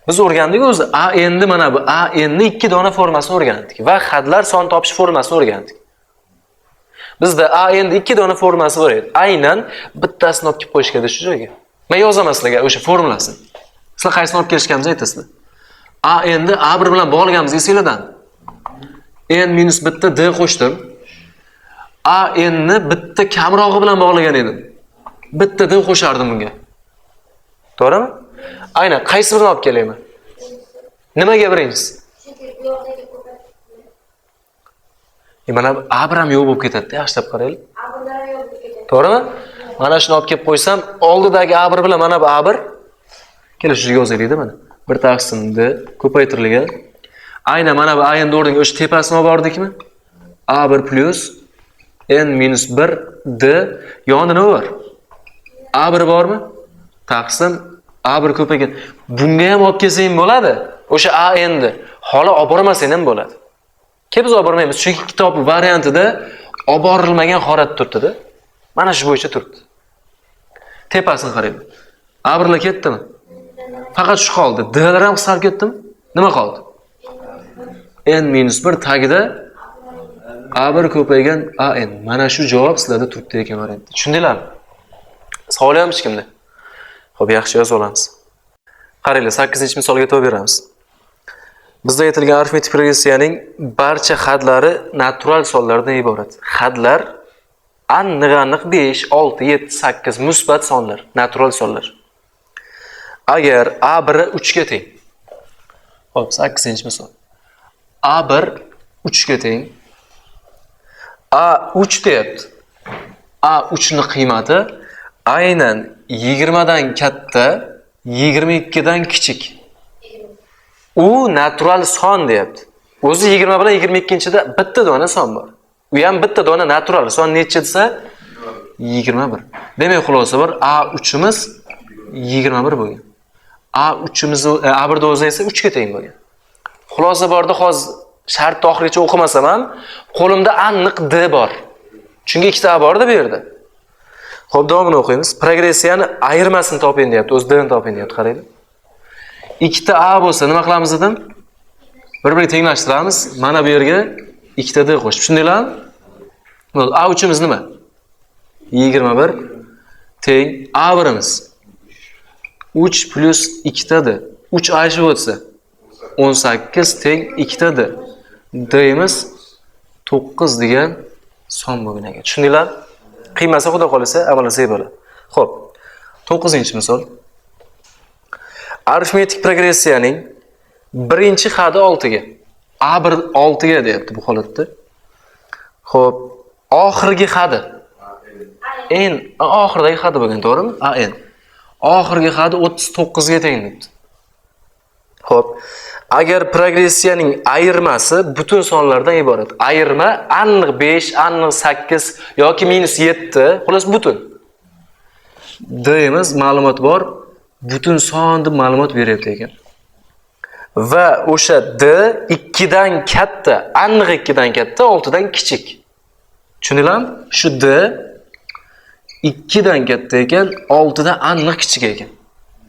Biz o'rgandik o'zi A endi mana bu A ni 2 dona formulasini o'rgandik va hadlar son topish formulasini o'rgandik. Bizda A endi 2 dona formulasi bor edi. Aynan bittasini olib kelib qo'yishganda shu joyga. Men yozaman sizlarga o'sha formulasini. Sizlar qaysini olib kelishganimizni aytasizlar. A endi A1 bilan bog'laganmiz esinglardan. N minus bitta D qo'shdim. A ni bitta kamrog'i bilan bog'lagan edim. Bitta D qo'shardim bunga. To'g'rimi? Aynan qaysi birini olib kelayman? Nimaga birinchisi? Mana A1 ham yo'q bo'lib ketadi-da, yaxshilab qaraylik. To'g'rimi? Mana shuni olib kelib qo'ysam, oldidagi A1 bilan mana bu A1 kelishishga yozaylik-da mana. 1 taqsim D ko'paytirilgan. Aynan mana bu A endi o'rniga o'sha tepasini olib bordikmi? A1 plus N minus 1 D yonida nima bor? A1 bormi? Taqsim A1 ko'paygan. Bunga ham olib kelsang bo'ladi. O'sha A endi holi olib bormasang ham bo'ladi. Biz olib bormaymiz, chunki kitob variantida olib borilmagan holatda turibdi-da. Mana shu bo'yicha turibdi. Tepasini qarang. A1lar ketdimi? Faqat shu qoldi. D'lar ham qisqarib ketdimi? Nima qoldi? N minus 1 tagida A1 ko'paygan AN. Mana shu javob sizlarda turibdi ekan variantda. Tushundinglarmi? Savol ham hech kimda. Xo'p, yaxshi yozib olamiz. Qaranglar, 8-misolga e'tibor beramiz. Bizda aytilgan arifmetik progressiyaning barcha hadlari natural sonlardan iborat. Hadlar aniq-aniq 5, 6, 7, 8 musbat sonlar, natural sonlar. Agar A1 3 ga teng. Xo'p, 8-misol. A1 3 ga teng. A3 deyapti. A3 ning qiymati aynan 20 dan katta, 22 dan kichik. U natural son deyapti. O'zi 20 bilan 22-da bitta dona son bor. U ham bitta dona natural son necha desa 21. Demak, xulosa bor. A3imiz 21 bo'lgan. A3imiz A1da o'zi esa 3 ga teng bo'lgan. Xulosa borda hozir shartni oxirigacha o'qimasam ham qo'limda aniq D bor. Chunki ikkita A bor-da bu yerda. Xo'p, davomini o'qiymiz. Progressiyani ayirmasini toping deyapti. O'z D-ni toping deyapti, qaranglar. Ikkita A bo'lsa nima qilamiz dedim? Bir-biriga tenglashtiramiz. Mana bu yerga ikkita D qo'shib. Tushundinglarmi? Bo'ldi. A3imiz nima? 21 teng A1imiz. 3 plus 2 D. 3 ayshi o'tsa 18 teng 2 D. D'imiz 9 degan son bo'lgan ekan. Tushundinglar? Qiymasi xudo qolsa amalasak bo'ladi. Xo'p. 9-misol. Arifmetik progressiyaning birinchi hadi 6 ga. A1 6 ga deyapti bu holatda. Xo'p, oxirgi hadi n oxirdagi hadi bo'lgan, to'g'rimi? An. Oxirgi hadi 39 ga teng debdi. Xo'p, agar progressiyaning ayirmasi butun sonlardan iborat. Ayirma aniq 5, aniq 8 yoki -7, xolos butun. D'imiz ma'lumot bor, butun son deb ma'lumot beryapti ekan. Va o'sha D 2 dan katta, aniq 2 dan katta, 6 dan kichik. Tushundinglarmi? Shu D 2 dan katta ekan, 6 dan aniq kichik ekan.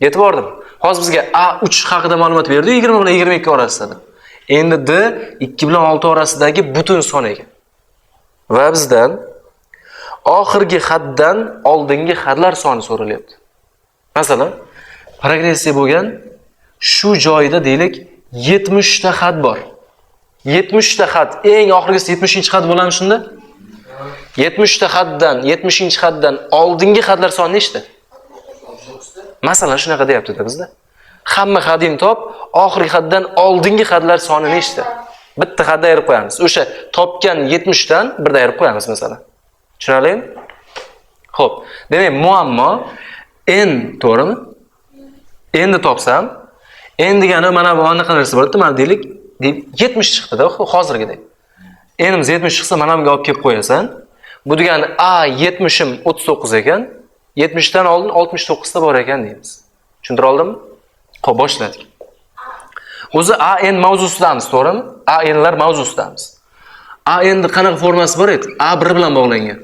Yetib bordim. Hozir bizga A3 haqida ma'lumot berdi, 20 bilan 22 orasida. Endi D 2 bilan 6 orasidagi butun son ekan. Va bizdan oxirgi haddan oldingi hadlar soni so'ralyapti. Masalan, progressiya bo'lgan shu joyda deylik 70 ta had bor. 70 ta had, eng oxirgisi 70-had bo'lami shunda? 70 ta haddan, 70-haddan oldingi hadlar soni nechta? Masalan, shunaqa deyapti-da bizda. Hamma hadini top, oxirgi haddan oldingi hadlar soni nechta? Bitta hadda ayirib qo'yamiz. O'sha topgan 70 dan birda ayirib qo'yamiz masalan. Tushunarlimi? Xo'p, demak, muammo n, to'g'rimi? Endi topsam, n degani mana bu anaqa narsa bo'ladi, mana deylik, 70 chiqdi-da hozirgidek. N'imiz 70 chiqsa, mana bunga olib kelib qo'yasan. Bu degani A 70im 39 ekan, 70 dan oldin 69 ta bor ekan deymiz. Tushuntira oldimmi? Xo'p, boshladik. O'zi AN mavzusidamiz, to'g'rimi? ANlar mavzusidamiz. ANning qanaqa formasi bor edi? A1 bilan bog'langan.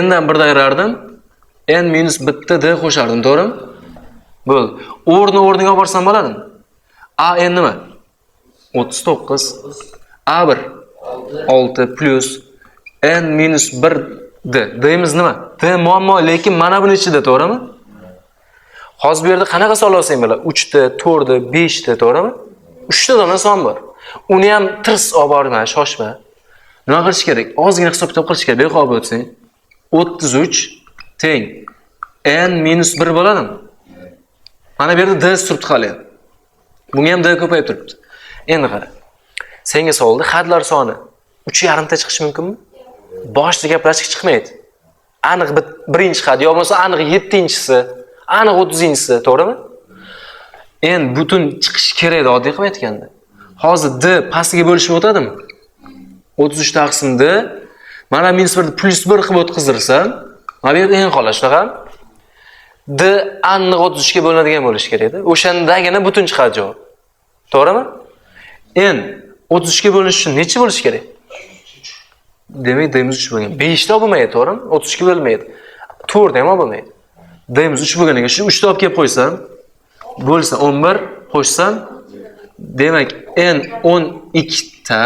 N dan 1 ayirardim. N minus bitta D qo'shardim, to'g'rimi? Bo'ldi. O'rniga olib borsam bo'ladimi? AN nima? 39. A1 6 plus N minus 1 D. D'imiz nima? D muammo, lekin mana buni ichida, to'g'rimi? Hozir bu yerda qanaqa son olsang bo'ladi? 3 ta, 4 ta, 5 ta, to'g'rimi? 3 ta dona son bor. Uni ham tirs olib borma, shoshma. Nima qilish kerak? Ozgina hisob-kitob qilish kerak. Beqob o'tsang 33 teng n minus 1 bo'ladimi? Mana bu yerda D turibdi hali. Bunga ham D ko'payib turibdi. Endi qara. Senga savolda hadlar soni 3,5 ta chiqishi mumkinmi? Boshda gaplashib chiqmaydi. Aniq birinchi had yo bo'lmasa aniq 7-si, aniq 30-si, to'g'rimi? Endi butun chiqish kerak edi oddiy qilib aytganda. Hozir D pastiga bo'lishib o'tadimi? 33 taqsim D, mana minus 1 plus 1 qilib o'tkazirsam, mana bu yerda eng qoladi shunaqa. D aniq 33 ga bo'linadigan bo'lishi kerak edi. O'shandagina butun chiqadi javob. To'g'rimi? N 33 ga bo'linishi uchun necha bo'lishi kerak? Demak, D'imiz 3 bo'lgan. 5 ta bo'lmaydi, to'g'rimi? 32 bo'lmaydi. 4 ham bo'lmaydi. D'imiz 3 bo'lganiga shu 3 ta olib kelib qo'ysam, bo'lsa 11 qo'shsam, demak, N 12 ta,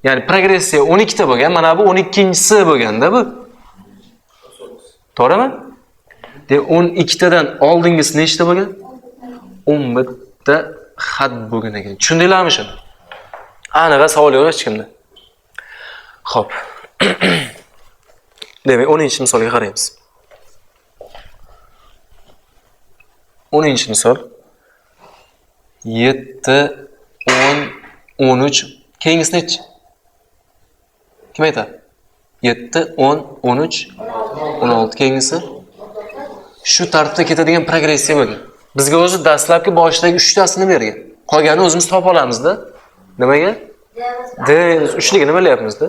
ya'ni progressiya 12 ta bo'lgan, mana bu 12-si bo'lganda bu. To'g'rimi? De 12 tadan oldingisi nechta bo'lgan? 11 ta had bo'lgan ekan. Tushundinglarmi shuni? Aniq savol yo'q hech kimda. Xo'p. Demak, 10-misolga qaraymiz. 10-misol 7, 10, 13. Keyingisi nechi? Kim aytadi? 7, 10, 13, 16 keyingisi. Shu tartibda ketadigan progressiya bo'lgan. Bizga o'zi dastlabki boshdagi 3 tasini bergan. Qolganini o'zimiz topa olamiz-da. Nimaga? D uchligini bilyapmiz-da.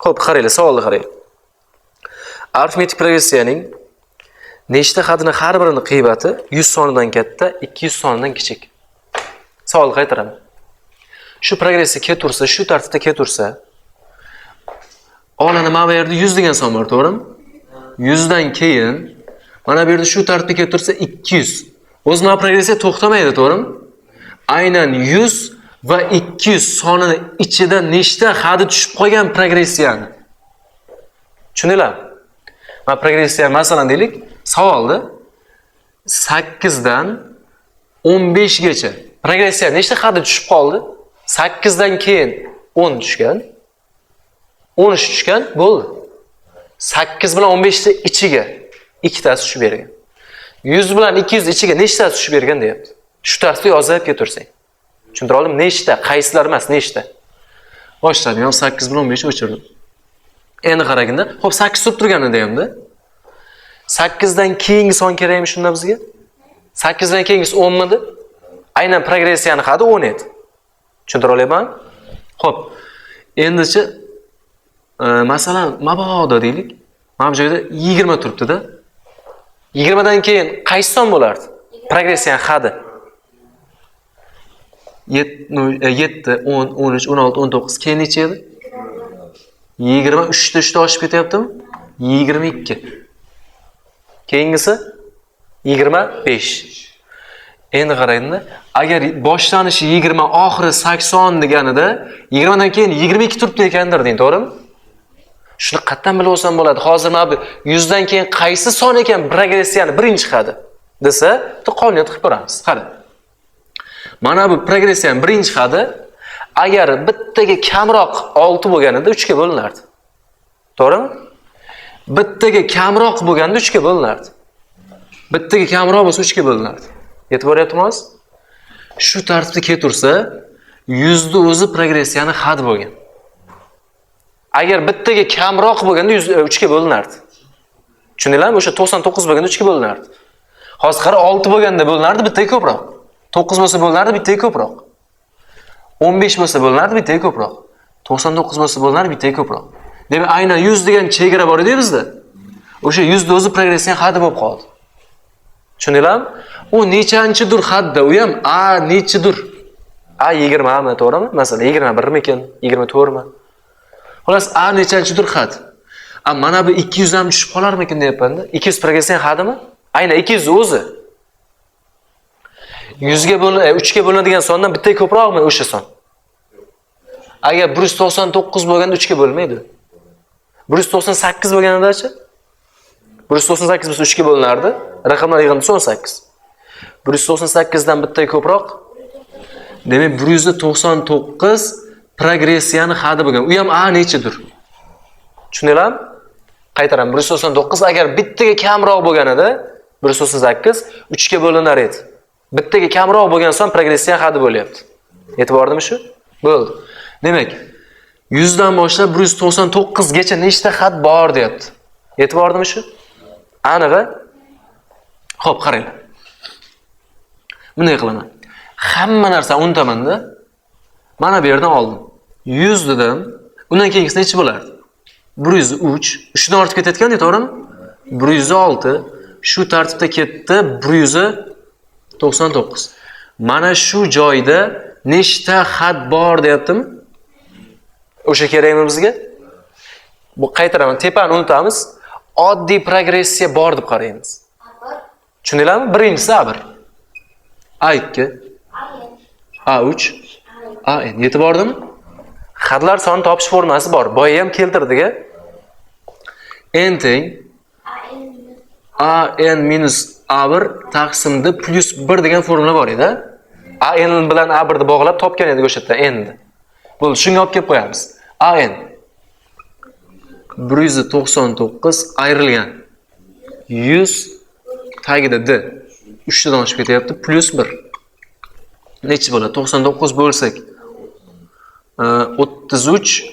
Xo'p, qaranglar, savolni qarang. Arifmetik progressiyaning nechta xatini har birini qiymati 100 sonidan katta, 200 sonidan kichik. Savol qaytaraman. Shu progressiya ketaversa, shu tartibda ketaversa, olani mana bu yerda 100 degan son bor, to'g'rimi? 100 dan keyin mana bu yerda shu tartibda ketaversa 200. O'zi mana progressiya to'xtamaydi, to'g'rimi? Aynan 100 va 200 sonini ichida nechta xati tushib qolgan progressiyani. Tushundinglarmi? Mana progressiya masalan deylik, savolda 8 dan 15 gacha progressiya nechta xati tushib qoldi? 8 dan keyin 10 tushgan. 13 tushgan, bo'ldi. 8 bilan 15 ni ichiga ikkitasi tushib bergan. 100 bilan 200 ichiga nechtasi tushib bergan deyapti. Shu tartibda yozib ketaversang. Tushuntira oldim? Nechta, qaysilar emas, nechta. Boshladim, ham 8 bilan 15 o'chirdim. Endi qaraganda, xo'p 8 turib turganida hamda 8 dan keyingi son kerakmi shunda bizga? 8 dan keyingisi 10 midi? Aynan progressiyani xati 10 edi. Tushuntira olyapman? Xo'p. Endichi masalan, mabodo deylik. Mana bu joyda 20 turibdi-da. 20 dan keyin qaysi son bo'lardi? Progressiya xati. 7, 10, 13, 16, 19 keyin necha edi? 23 ta 3 ta oshib ketyaptimi? 22. Keyingisi 25. Endi qarangda, agar boshlanishi 20, oxiri 80 deganida 20 dan keyin 22 turibdi ekandir deng, to'g'rimi? Shuni qatdan bilib olsam bo'ladi. Hozir mana bu 100 dan keyin qaysi son ekan progressiyani birinchi xati desa, bitta qonuniyat qilib ko'ramiz. Qara. Mana bu progressiyaning birinchi xati agar bittaga kamroq 6 bo'lganida 3 ga bo'linardi. To'g'rimi? Bittaga kamroq bo'lganda 3 ga bo'linardi. Bittaga kamroq bo'lsa 3 ga bo'linardi. Yetib boryaptimi? Shu tartibda ketaversa, 100 ni o'zi progressiyani xati bo'lgan. Agar bittaga kamroq bo'lganda 3 ga bo'linardi. Tushundinglarmi? O'sha 99 bo'lganda 3 ga bo'linardi. Hozir qara 6 bo'lganda bo'linardi, bittaga ko'proq. 9 bo'lsa bo'linardi, bittaga ko'proq. 15 bo'lsa bo'linardi, bittaga ko'proq. 99 bo'lsa bo'linardi, bittaga ko'proq. Demak, aynan 100 degan chegara bor edi bizda. O'sha 100 ni o'zi progressiya xati bo'lib qoldi. Tushundinglarmi? U nechanchidir xatda, u ham nechidir. 20 mi, to'g'rimi? Masalan, 21 mikin, 24 mi? Xolos, nechanchidir xat. Mana bu 200 ham tushib qolarmikin deyapman-da. 200 progressiya xatimi? Aynan 200 o'zi. 100 ga 3 ga bo'linadigan sondan bittaga ko'proqmi o'sha son? Agar 199 bo'lganda 3 ga bo'lmaydi. 198 bo'lganida-chi? 198 bo'lsa 3 ga bo'linardi. Raqamlar yig'indisi 18. 198 dan bittaga ko'proq. Demak, 199 progressiyani xati bo'lgan. U ham nechidir? Tushundinglarmi? Qaytaraman. 199 agar bittaga kamroq bo'lganida 198 3 ga bo'linar edi. Bittaga kamroq bo'lgan son progressiya xati bo'lyapti. E'tibordimi shu? Bo'ldi. Demak, 100 dan boshlab 199 gacha nechta xat bor deyapti. E'tibordimi shu? Aniq-a? Xo'p, qaranglar. Bunday qilaman. Hamma narsani unutaman-da. Mana bu yerdan oldim. 100 dedim. Undan keyingisi necha bo'lardi? 103. 3 dan ortib ketayotganda, to'g'rimi? 106. Shu tartibda ketdi. 199. Mana shu joyda nechta xat bor deyaptimi? O'sha kerakmi bizga? Bu qaytaraman. Tepani unutamiz. Oddiy progressiya bor deb qaraymiz. Tushundinglarmi? Birinchisi A1. A2. A3. AN. Yetib bordimi? Xatlar soni topish formasi bor. Boya ham keltirdik-a. N teng AN minus A1 taqsimda plus 1 degan formula bor edi. AN bilan A1 ni bog'lab topgan edik o'sha yerda N ni. Bo'ldi, shunga olib kelib qo'yamiz. AN 199 ayrilgan 100 tagida D 3 tadan oshib ketyapti, plus 1. Necha bo'ladi? 99 bo'lsak 33,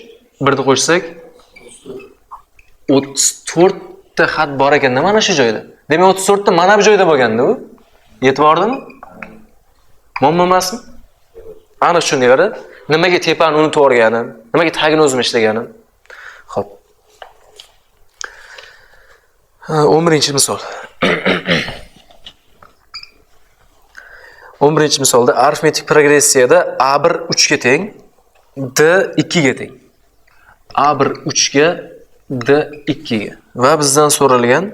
1 ni qo'shsak 34 ta xat bor ekanda mana shu joyda. Demak 34 ta mana bu joyda bo'lganda u. Yetib bordimi? Muammo emasmi? Ana shunday qara. Nimaga tepani unutib o'rganim, nimaga tagini o'zim ishlaganim. Xo'p. 11-misol. 11-misolda arifmetik progressiyada A1 3 ga teng, D 2 ga teng. A1 3 ga, D 2 ga. Va bizdan so'ralgan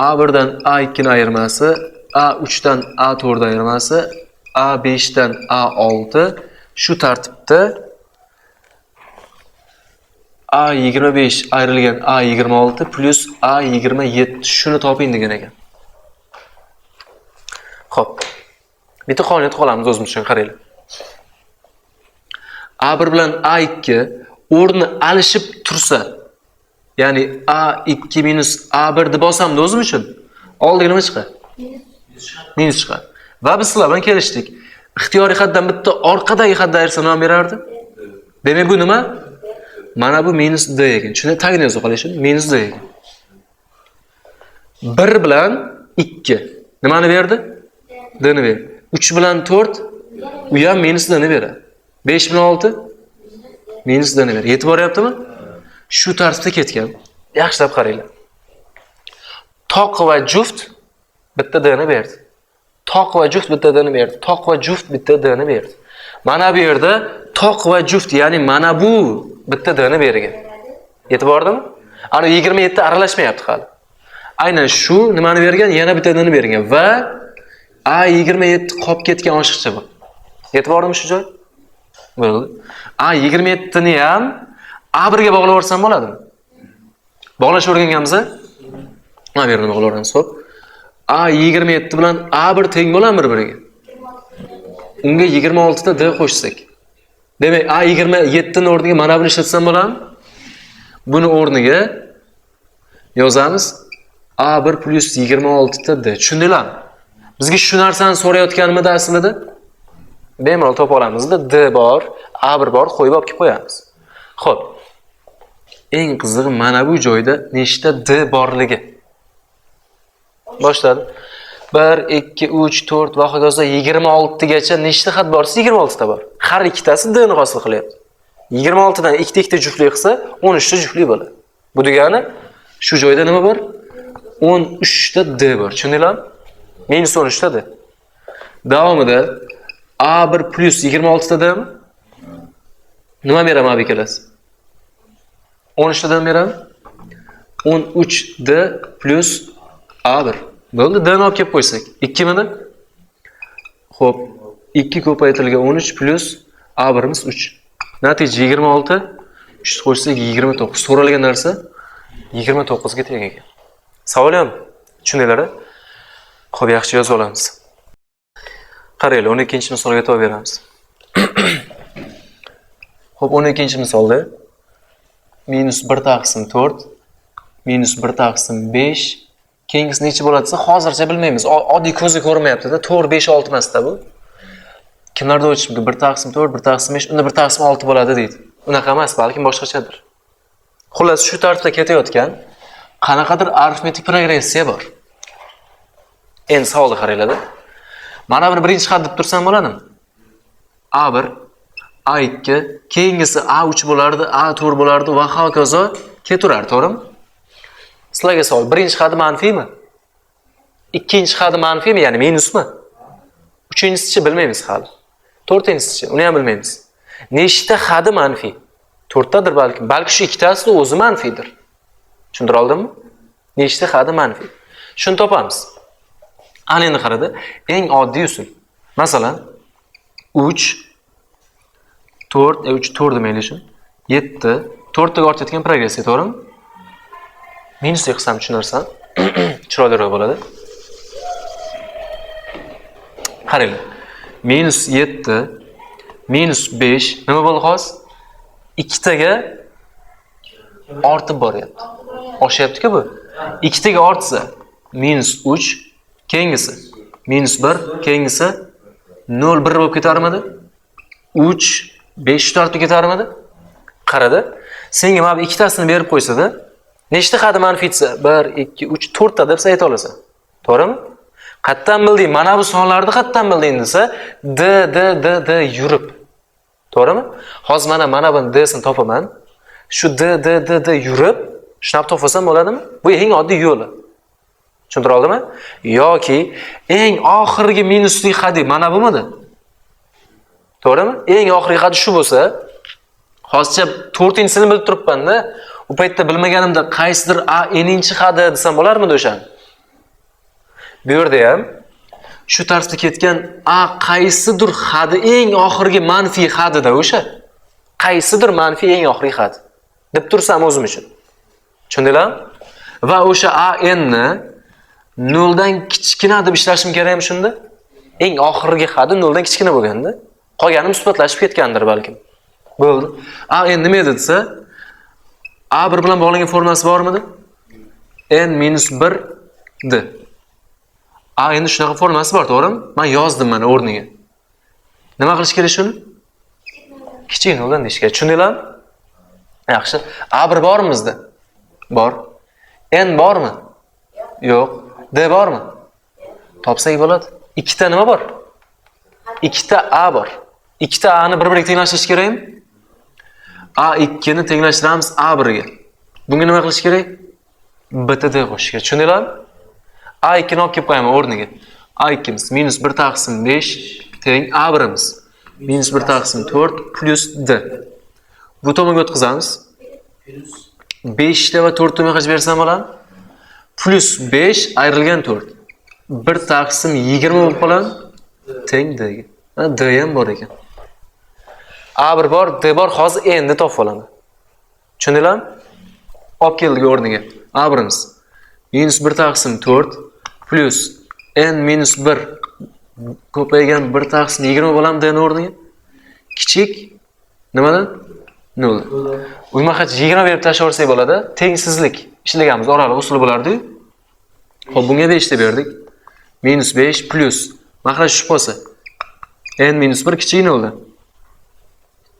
A1 dan A2 ni ayirmasi, A3 dan A4 ni ayirmasi, A5 dan A6 shu tartibda A25 ayrilgan A26 plus A27 shuni toping degan ekan. Xo'p. Bitta qonuniyat qolamiz o'zimiz uchun qaranglar. A1 bilan A2 o'rni alishib tursa, ya'ni A2 minus A1 deb olsamda o'zim uchun oldiga nima chiqadi? Minus chiqadi. Va biz sizlar bilan kelishdik. Ixtiyoriy xatdan bitta orqadagi xatda ayirsa nima berardi? Demak bu nima? Mana bu minus D ekan. Shuni tagini yozib qo'yishim. Minus D ekan. 1 bilan 2 nimani berdi? D ni berdi. 3 bilan 4 u ham minus D ni beradi. 5 bilan 6 minus D ni beradi. Yetib boryaptimi? Shu tartibda ketgan. Yaxshilab qaranglar. Toq va juft bitta D ni berdi. Toq va juft bitta D ni berdi. Toq va juft bitta D ni berdi. Mana bu yerda toq va juft, ya'ni mana bu bitta D ni bergan. Yetib bordimi? Ana 27 aralashmayapti hali. Aynan shu nimani bergan? Yana bitta D ni bergan va A27 qolib ketgan oshiqcha bu. Yetib bordimi shu joy? Bo'ldi. A27 ni ham A1 ga bog'lab yuborsam bo'ladimi? Bog'lash o'rganganmiz-a? Mana bu yerni bog'lab yuboramiz. Xo'p. A27 bilan A1 teng bo'ladimi bir-biriga? Unga 26 ta D qo'shsak. Demak, A27 ning o'rniga mana buni ishlatsam bo'ladimi? Buni o'rniga yozamiz A1 plus 26 ta D. Tushundinglarmi? Bizga shu narsani so'rayotganimda aslida bemalol topa olamizda. D bor, A1 bor, qo'yib olib kelib qo'yamiz. Xo'p. Eng qizig'i mana bu joyda nechta D borligi. Boshladim. 1, 2, 3, 4 va hokazo 26 gacha nechta xat borsa 26 ta bor. Har ikkitasi D ni hosil qilyapti. 26 dan ikkita juftlik qilsa 13 ta juftlik bo'ladi. Bu degani shu joyda nima bor? 13 ta D bor. Tushundinglarmi? Minus 13 ta D. Davomida A1 plus 26 ta D'mi? Nima beraman abi ikkalasi? 13 ta D beraman. 13 D plus A1. Bo'ldi, D ni olib kelib qo'ysak. 2 mini? Xo'p, 2 ko'paytirilgan 13 plus A1imiz 3. Natija 26. 3 qo'shsak 29. So'ralgan narsa 29 ga teng ekan. Savol ham tushundinglar-a? Xo'p, yaxshi yozib olamiz. Qaranglar, 12-misolga e'tibor beramiz. Xo'p, 12-misolda minus 1 taqsim 4 minus 1 taqsim 5 keyingisi necha bo'ladi desa hozircha bilmaymiz. Oddiy ko'zga ko'rinmayapti-da. 4, 5, 6 emas-da bu. Kimlarda o'tish mumkin? 1 taqsim 4, 1 taqsim 5, unda 1 taqsim 6 bo'ladi deydi. Unaqa emas, balki boshqachadir. Xullas, shu tartibda ketayotgan qanaqadir arifmetik progressiya bor. Endi savolga qaranglar-da. Mana buni birinchi xat deb tursam bo'ladimi? A1, A2, keyingisi A3 bo'lardi, A4 bo'lardi va hokazo ketaveradi, to'g'rimi? Sizlarga savol, birinchi xati manfiymi? Ikkinchi xati manfiymi, ya'ni minusmi? Uchinchisi bilmaymiz hali. To'rtinchisi uni ham bilmaymiz. Nechta xati manfiy? 4 tadir balki. Balki shu ikkitasi o'zi manfiydir. Tushundira oldimmi? Nechta xati manfiy? Shuni topamiz. Ana endi qarada, eng oddiy usul. Masalan, 3 4 4 demaylik shuni. 7 4 ga ortayotgan progressiya, to'g'rimi? Minus qilsam tushunarsan, chiroyliroq bo'ladi. Qaranglar. Minus 7 minus 5 nima bo'ldi hozir? 2 taga ortib boryapti. Oshyapti-ku bu. 2 taga ortsa minus 3, keyingisi minus 1, keyingisi 0 1 bo'lib ketarmidi? 3 5 tortib ketarmidi? Qarada. Senga mana bu ikkitasini berib qo'ysa-da, Nechta xadi manfiysi? 1, 2, 3, 4 ta deb ayta olasan. To'g'rimi? Qayerdan bilding? Mana bu sonlarni qayerdan bilding desa, d yurib. To'g'rimi? Hozir mana buni d-sini topaman. Shu d yurib, shunab topsam bo'ladimi? Bu eng oddiy yo'li. Tushuntira oldimmi? Yoki eng oxirgi minusli xadi mana bumidi? To'g'rimi? Eng oxirgi xadi shu bo'lsa, hozircha 4-sini bilib turibman-da. U paytda bilmaganimda qaysidir a n'inchi xadi desam bo'larmidi o'sha? Bu yerda ham shu tarzda ketgan a qaysidir xadi eng oxirgi manfiy xadida o'sha. Qaysidir manfiy eng oxirgi xad deb tursam o'zim uchun. Tushundinglarmi? Va o'sha a n'ni 0 dan kichkina deb ishlashim kerakmi shunda? Eng oxirgi xadi 0 dan kichkina bo'lganda, qolgani musbatlashib ketgandir balkim. Bo'ldi. A n nima edi desa, A1 bilan bog'langan formulasi bormidi? n-1 d. A endi shunaqa formulasi bor, to'g'rimi? Men yozdim mana o'rniga. Nima qilish kerak shuni? Kichik 0 dan deyish kerak. Tushundinglarmi? Yaxshi. A1 bormi bizda? Bor. N bormi? Yo'q. D bormi? Topsak bo'ladi. Ikkita nima bor? Ikkita A bor. Ikkita A ni bir-biriga tenglashtirish kerakmi? A2 ni tenglashtiramiz A1 ga. Bunga nima qilish kerak? BTD qo'shish kerak. Tushundinglarmi? A2 ni olib kelib qo'yaman o'rniga. A2miz -1 taqsim 5 teng A1miz -1 taqsim 4 plus D. Bu tomonga o'tkazamiz. 5 ta va 4 ta qilib bersam bo'ladi. Plus 5 ayrilgan 4. 1 taqsim 20 bo'lib qoladi. Teng D ga. D ham bor ekan. A1 bor, D bor, hozir endi topib olaman. Tushundinglarmi? Olib keldik o'rniga. A1miz -1 taqsim 4 plus n-1 ko'paygan 1 taqsim 20 bo'ladi D ni o'rniga. Kichik nimadan? 0. Uyma-xach 20 berib tashlaversak bo'ladi. Tengsizlik ishlaganmiz, oraliq usuli bo'lardi-ku. Xo'p, bunga 5 deb berdik. -5 plus maxraj tushib qolsa n-1 kichik 0 dan.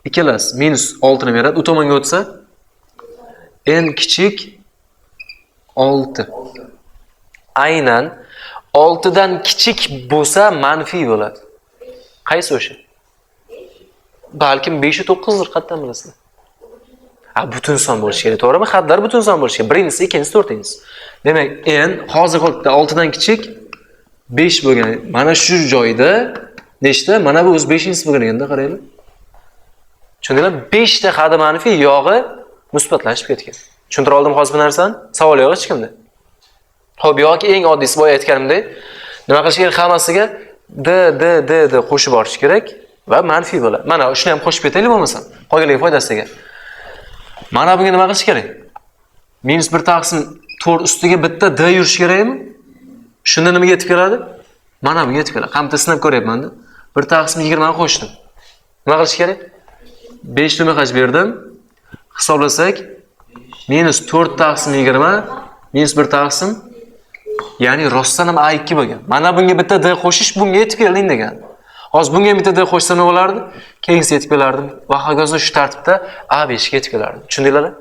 Ikkalasi -6 ni beradi. U tomonga o'tsa n kichik 6. Aynan 6 dan kichik bo'lsa manfiy bo'ladi. Qaysi o'sha? Balkim 5 va 9 dir, qayerdan bilasizlar? Butun son bo'lishi kerak, to'g'rimi? Xatlar butun son bo'lishi kerak. Birinchisi, ikkinchisi, to'rtinchisi. Demak, n hozir qolibdi 6 dan kichik 5 bo'lgan. Mana shu joyda nechta? Mana bu o'z 5-inchisi bo'lganda qaranglar. Tushundinglarmi? 5 ta xadi manfiy yog'i musbatlashib ketgan. Tushuntira oldim hozir bu narsani? Savol yo'q hech kimda. Xo'p, yoki eng oddiysi boya aytganimdek, nima qilish kerak? Hammasiga d qo'shib borish kerak va manfiy bo'ladi. Mana shuni ham qo'shib ketaylik bo'lmasa, qolganligi foydasiga. Mana bunga nima qilish kerak? -1 taqsim 4 ustiga bitta d yurish kerakmi? Shunda nimaga yetib keladi? Mana bunga yetib keladi. Qamta sinab ko'ryapman-da. 1 taqsim 20 ni qo'shdim. Nima qilish kerak? 5 nima qilib berdim? Hisoblasak -4 taqsim 20 -1 taqsim, ya'ni rostdan ham A2 bo'lgan. Mana bunga bitta d qo'shish bunga yetib kelding degan. Hozir bunga bitta d qo'shsa nima bo'lardi? Keyingi yetib kelardi. Va hokazo shu tartibda A5 ga yetib kelardi. Tushundinglarmi?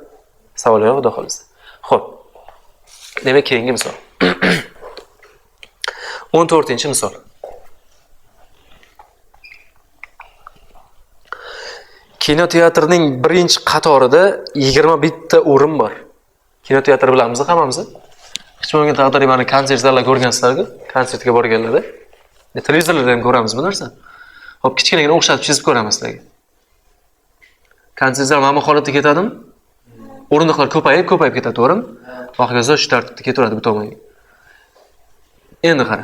Savol yo'q, xudo xolisa. Xo'p. Demak, keyingi misol. 14-misol. Kinoteatrning birinchi qatorida 21 ta o'rin bor. Kinoteatr bilamiz hammamiz. Hech bo'lmagan taqdirda mana konsert zallar ko'rgansizlar-ku, konsertga borganlarda. Televizorlarda ham ko'ramiz bu narsani. Hop, kichkinagina o'xshatib chizib ko'ramiz sizlarga. Konsert zal mana bu holatda ketadimi? O'rindiqlar ko'payib ketadi, to'g'rimi? Hokazo shu tartibda ketaveradi bu tomonga. Endi qara.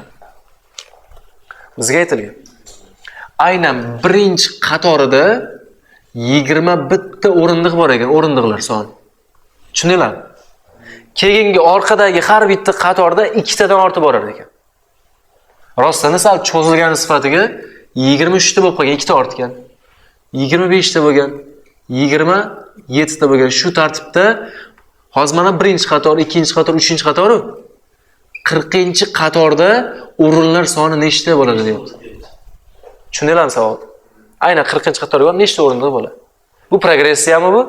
Bizga aytilgan. Aynan birinchi qatorida 21 ta o'rindiq bor ekan, o'rindiqlar soni. Tushundinglarmi? Keyingi orqadagi har bitta qatorda 2 tadan ortib borar ekan. Rostdan sal cho'zilgani sifatiga 23 ta bo'lib qolgan, 2 ta ortgan. 25 ta bo'lgan, 27 ta bo'lgan. Shu tartibda hozir mana birinchi qator, ikkinchi qator, uchinchi qator, 40-qatorda o'rinlar soni nechta bo'ladi deyapti. Tushundinglarmi savol? Aynan 40-qatorga nechta o'rindiq bo'ladi? Bu progressiyami bu?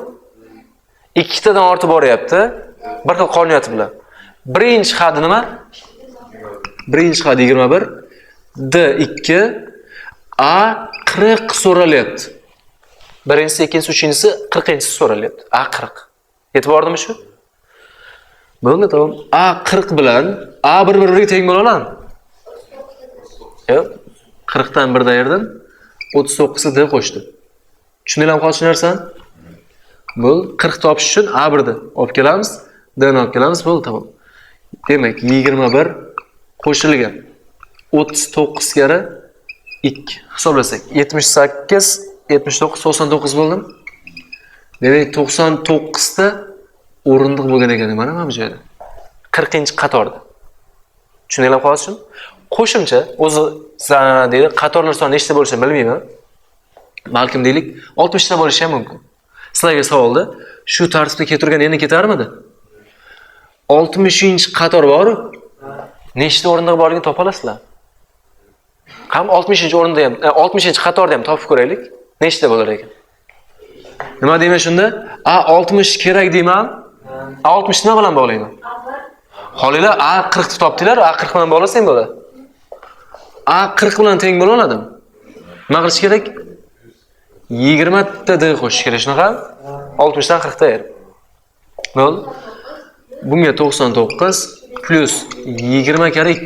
2 tadan ortib boryapti. Bir xil qonuniyati bilan. Birinchi hadi nima? Birinchi hadi 21, D2, A 40 so'ralyapti. Birinchisi, ikkinchisi, uchinchisi 40-inchisi so'ralyapti. A 40. Yetib bordimi shu? Bo'ldi, tamam. A 40 bilan A bir-biriga teng bo'la oladimi? Yo'q. 40 dan 1 ayirdim. 39 ni D qo'shdim. Tushuninglarmi qolgan narsan? Bo'ldi. 40 topish uchun A 1 ni olib kelamiz, D ni olib kelamiz, bo'ldi, tamam. Demak, 21 qo'shilgan 39 kari 2 hisoblasak 78, 79, 99 bo'ldimi? Demak, 99 ta o'rindiq bo'lgan ekan mana bu joyda. 40-qatorda. Tushuninglarmi qolgan uchun? Qo'shimcha o'zi deydi, qatorlar soni nechta bo'lishini bilmayman. Balkim deylik 60 ta bo'lishi ham mumkin. Sizlarga savolda shu tartibda keltirgan endi ketarmidi? 60-qator bor-ku. Nechta o'rindiq borligini topa olasizlar? Ham 60-o'rinda ham, 60-qatorda ham topib ko'raylik. Nechta bo'lar ekan? Nima deyman shunda? A 60 kerak deyman. A 60 nima bilan bog'layman? Holinglar A 40 ni topdinglar, A 40 bilan bog'lasang bo'ladi. A 40 bilan teng bo'la oladimi? Nima qilish kerak? 20 ta D qo'shish kerak, shunaqa? 60 dan 40 ta yer. Bo'ldi. Bunga 99 plus 20 kari 2.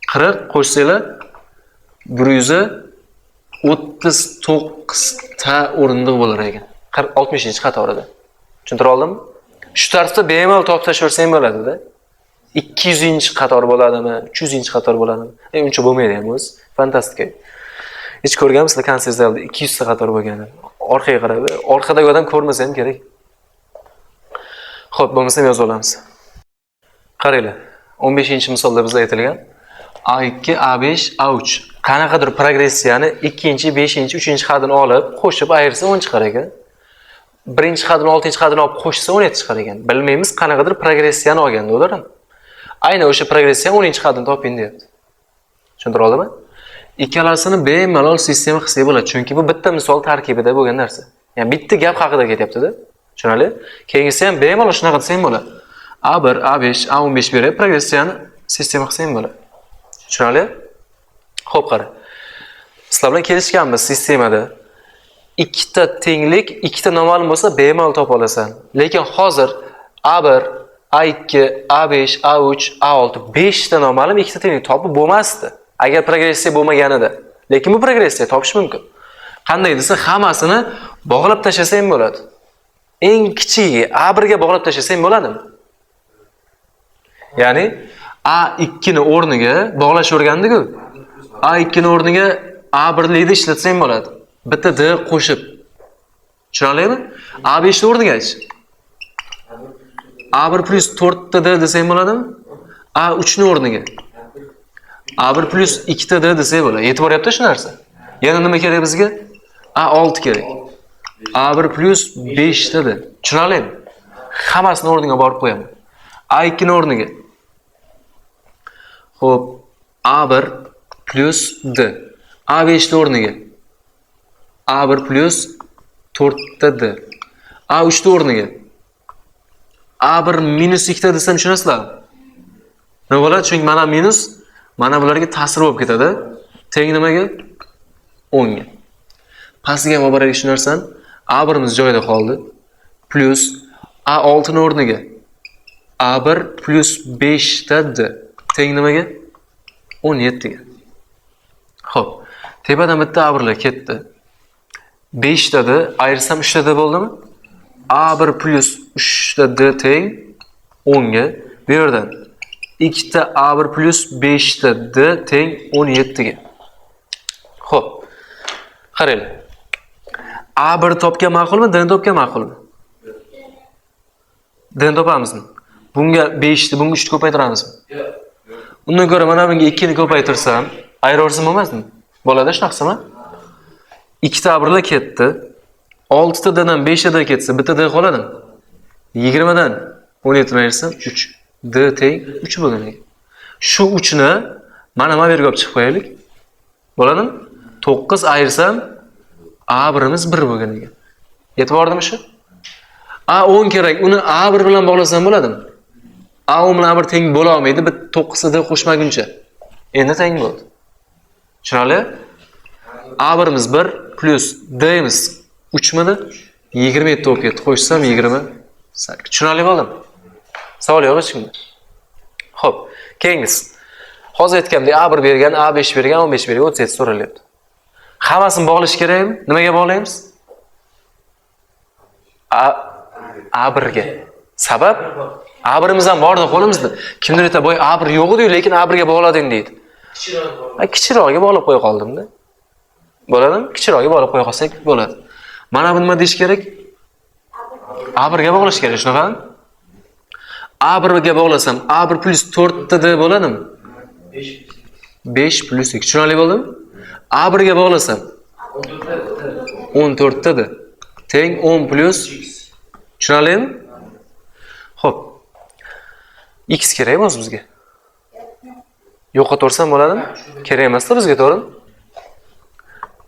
40 qo'shsanglar 139 ta o'rindiq bo'lar ekan. 60-qatorida. Tushuntira oldimmi? Shu tartibda bemalol topib tashlarsang bo'ladi-da. 200-qator bo'ladimi, 300-qator bo'ladimi? Uncha bo'lmaydi ham o'zi. Fantastika. Hech ko'rganmisizlar konsert zalida 200 ta qator bo'lganini? Orqaga qarab, orqadagi odam ko'rmasa ham kerak. Xo'p, bo'lmasa yozib olamiz. Qaranglar. 15-misolda bizga aytilgan A2, A5, A3 qanaqadir progressiyani 2-chi, 5-chi, 3-chi hadini olib, qo'shib ayirsa 10 chiqar ekan. 1-hadini, 6-hadini olib qo'shsa 17 chiqar ekan. Bilmaymiz qanaqadir progressiyani olganda ular ham. Aynan o'sha progressiya 10-hadini toping deyapti. Tushuntira oldimmi? Ikkalasini bemalol sistema qilsak bo'ladi, chunki bu bitta misol tarkibida bo'lgan narsa. Ya'ni bitta gap haqida ketyapti-da. Tushunali? Keyingisi ham bemalol shunaqa desang bo'ladi. A1, A5, A15 berib progressiyani sistema qilsang bo'ladi. Tushunali? Xo'p, qara. Sizlar bilan kelishganmiz sistemada ikkita tenglik, ikkita noma'lum bo'lsa bemalol topa olasan. Lekin hozir A1, A2, A5, A3, A6 5 ta noma'lum, ikkita tenglik topib bo'lmasdi. Agar progressiya bo'lmaganida. Lekin bu progressiya topish mumkin. Qanday desa, hammasini bog'lab tashlasang bo'ladi. Eng kichigi A1 ga bog'lab tashlasang bo'ladimi? Ya'ni A2 ni o'rniga bog'lash o'rgandik-ku. A2 ni o'rniga A1 likni ishlatsang bo'ladi. Bitta D qo'shib. Tushunarlimi? A5 ni o'rniga-chi. A1 plus 4 ta D desang bo'ladimi? A3 ni o'rniga A1 plus 2 ta D desak bo'ladi. Yetib boryapti shu narsa. Yana nima kerak bizga? A6 kerak. A1 plus 5 ta D. Tushunarlimi? Hammasini o'rniga borib qo'yaman. A2 ni o'rniga. Xo'p, A1 plus D. A5 ni o'rniga. A1 plus 4 ta D. A3 ni o'rniga. A1 minus 2 ta desam tushunasizlarmi? Nima bo'ladi? Chunki mana minus mana bularga ta'sir bo'lib ketadi. Teng nimaga? 10 ga. Pastiga ham olib boraylik shu narsani. A1 imiz joyida qoldi. Plus A6 ni o'rniga A1 plus 5 ta D. Teng nimaga? 17 ga. Xo'p, tepadan bitta A1lar ketdi. 5 ta D ayirsam 3 ta D bo'ldimi? A1 plus 3 ta D teng 10 ga. Bu yerdan 2 ta A1 plus 5 ta D teng 17 ga. Xo'p. Qaranglar. A1 topgan ma'qulmi, D ni topgan ma'qulmi? D ni topamizmi? Bunga 5 ni, bunga 3 ni ko'paytiramizmi? Yo'q. Undan ko'ra mana bunga 2 ni ko'paytirsam, ayiraversam bo'lmasmi? Bo'ladi shunaqasimi? 2 ta A1lar ketdi. 6 ta D dan 5 ta D ketsa, bitta D qoladimi? 20 dan 17 ni ayirsam 3. D teng 3 bo'lgan ekan. Shu 3 ni mana bu yerga olib chiqib qo'yaylik. Bo'ladimi? 9 ayirsam A1imiz 1 bo'lgan ekan. Yetib bordimi shu? A10 kerak. Uni A1 bilan bog'lasam bo'ladimi? A10 bilan A1 teng bo'la olmaydi. Bir 9 da qo'shmaguncha. Endi teng bo'ldi. Tushunarli? A1imiz 1 plus D'imiz 3 midi? 27 bo'lib ketdi. Qo'shsam 28. Tushunarli bo'ldimi? Savol yo'q hech kimda. Xo'p, keyingisi. Hozir aytganimdek A1 bergan, A5 bergan, 15 bergan, 37 so'ralyapti. Hammasini bog'lash kerakmi? Nimaga bog'laymiz? A1ga. Sabab A1imiz ham bordi qo'limizda. Kimdir aytadi, "Boy A1 yo'q edi, lekin A1ga bog'lading" deydi. Kichikroqga bog'lab qo'ya qoldim-da. Bo'ladimi? Kichikroqga bog'lab qo'ya qolsak bo'ladi. Mana bu nima deyish kerak? A1ga bog'lash kerak, shunaqami? A1ga bog'lasam, A1 plus 4 da bo'ladimi? 5 plus 2. Tushunarli bo'ldimi? A1ga bog'lasam 14 da teng 10 plus tushunarlimi? Xo'p. X kerakmi o'zi bizga? Yo'qotaversam bo'ladimi? Kerak emas-da bizga, to'g'rimi?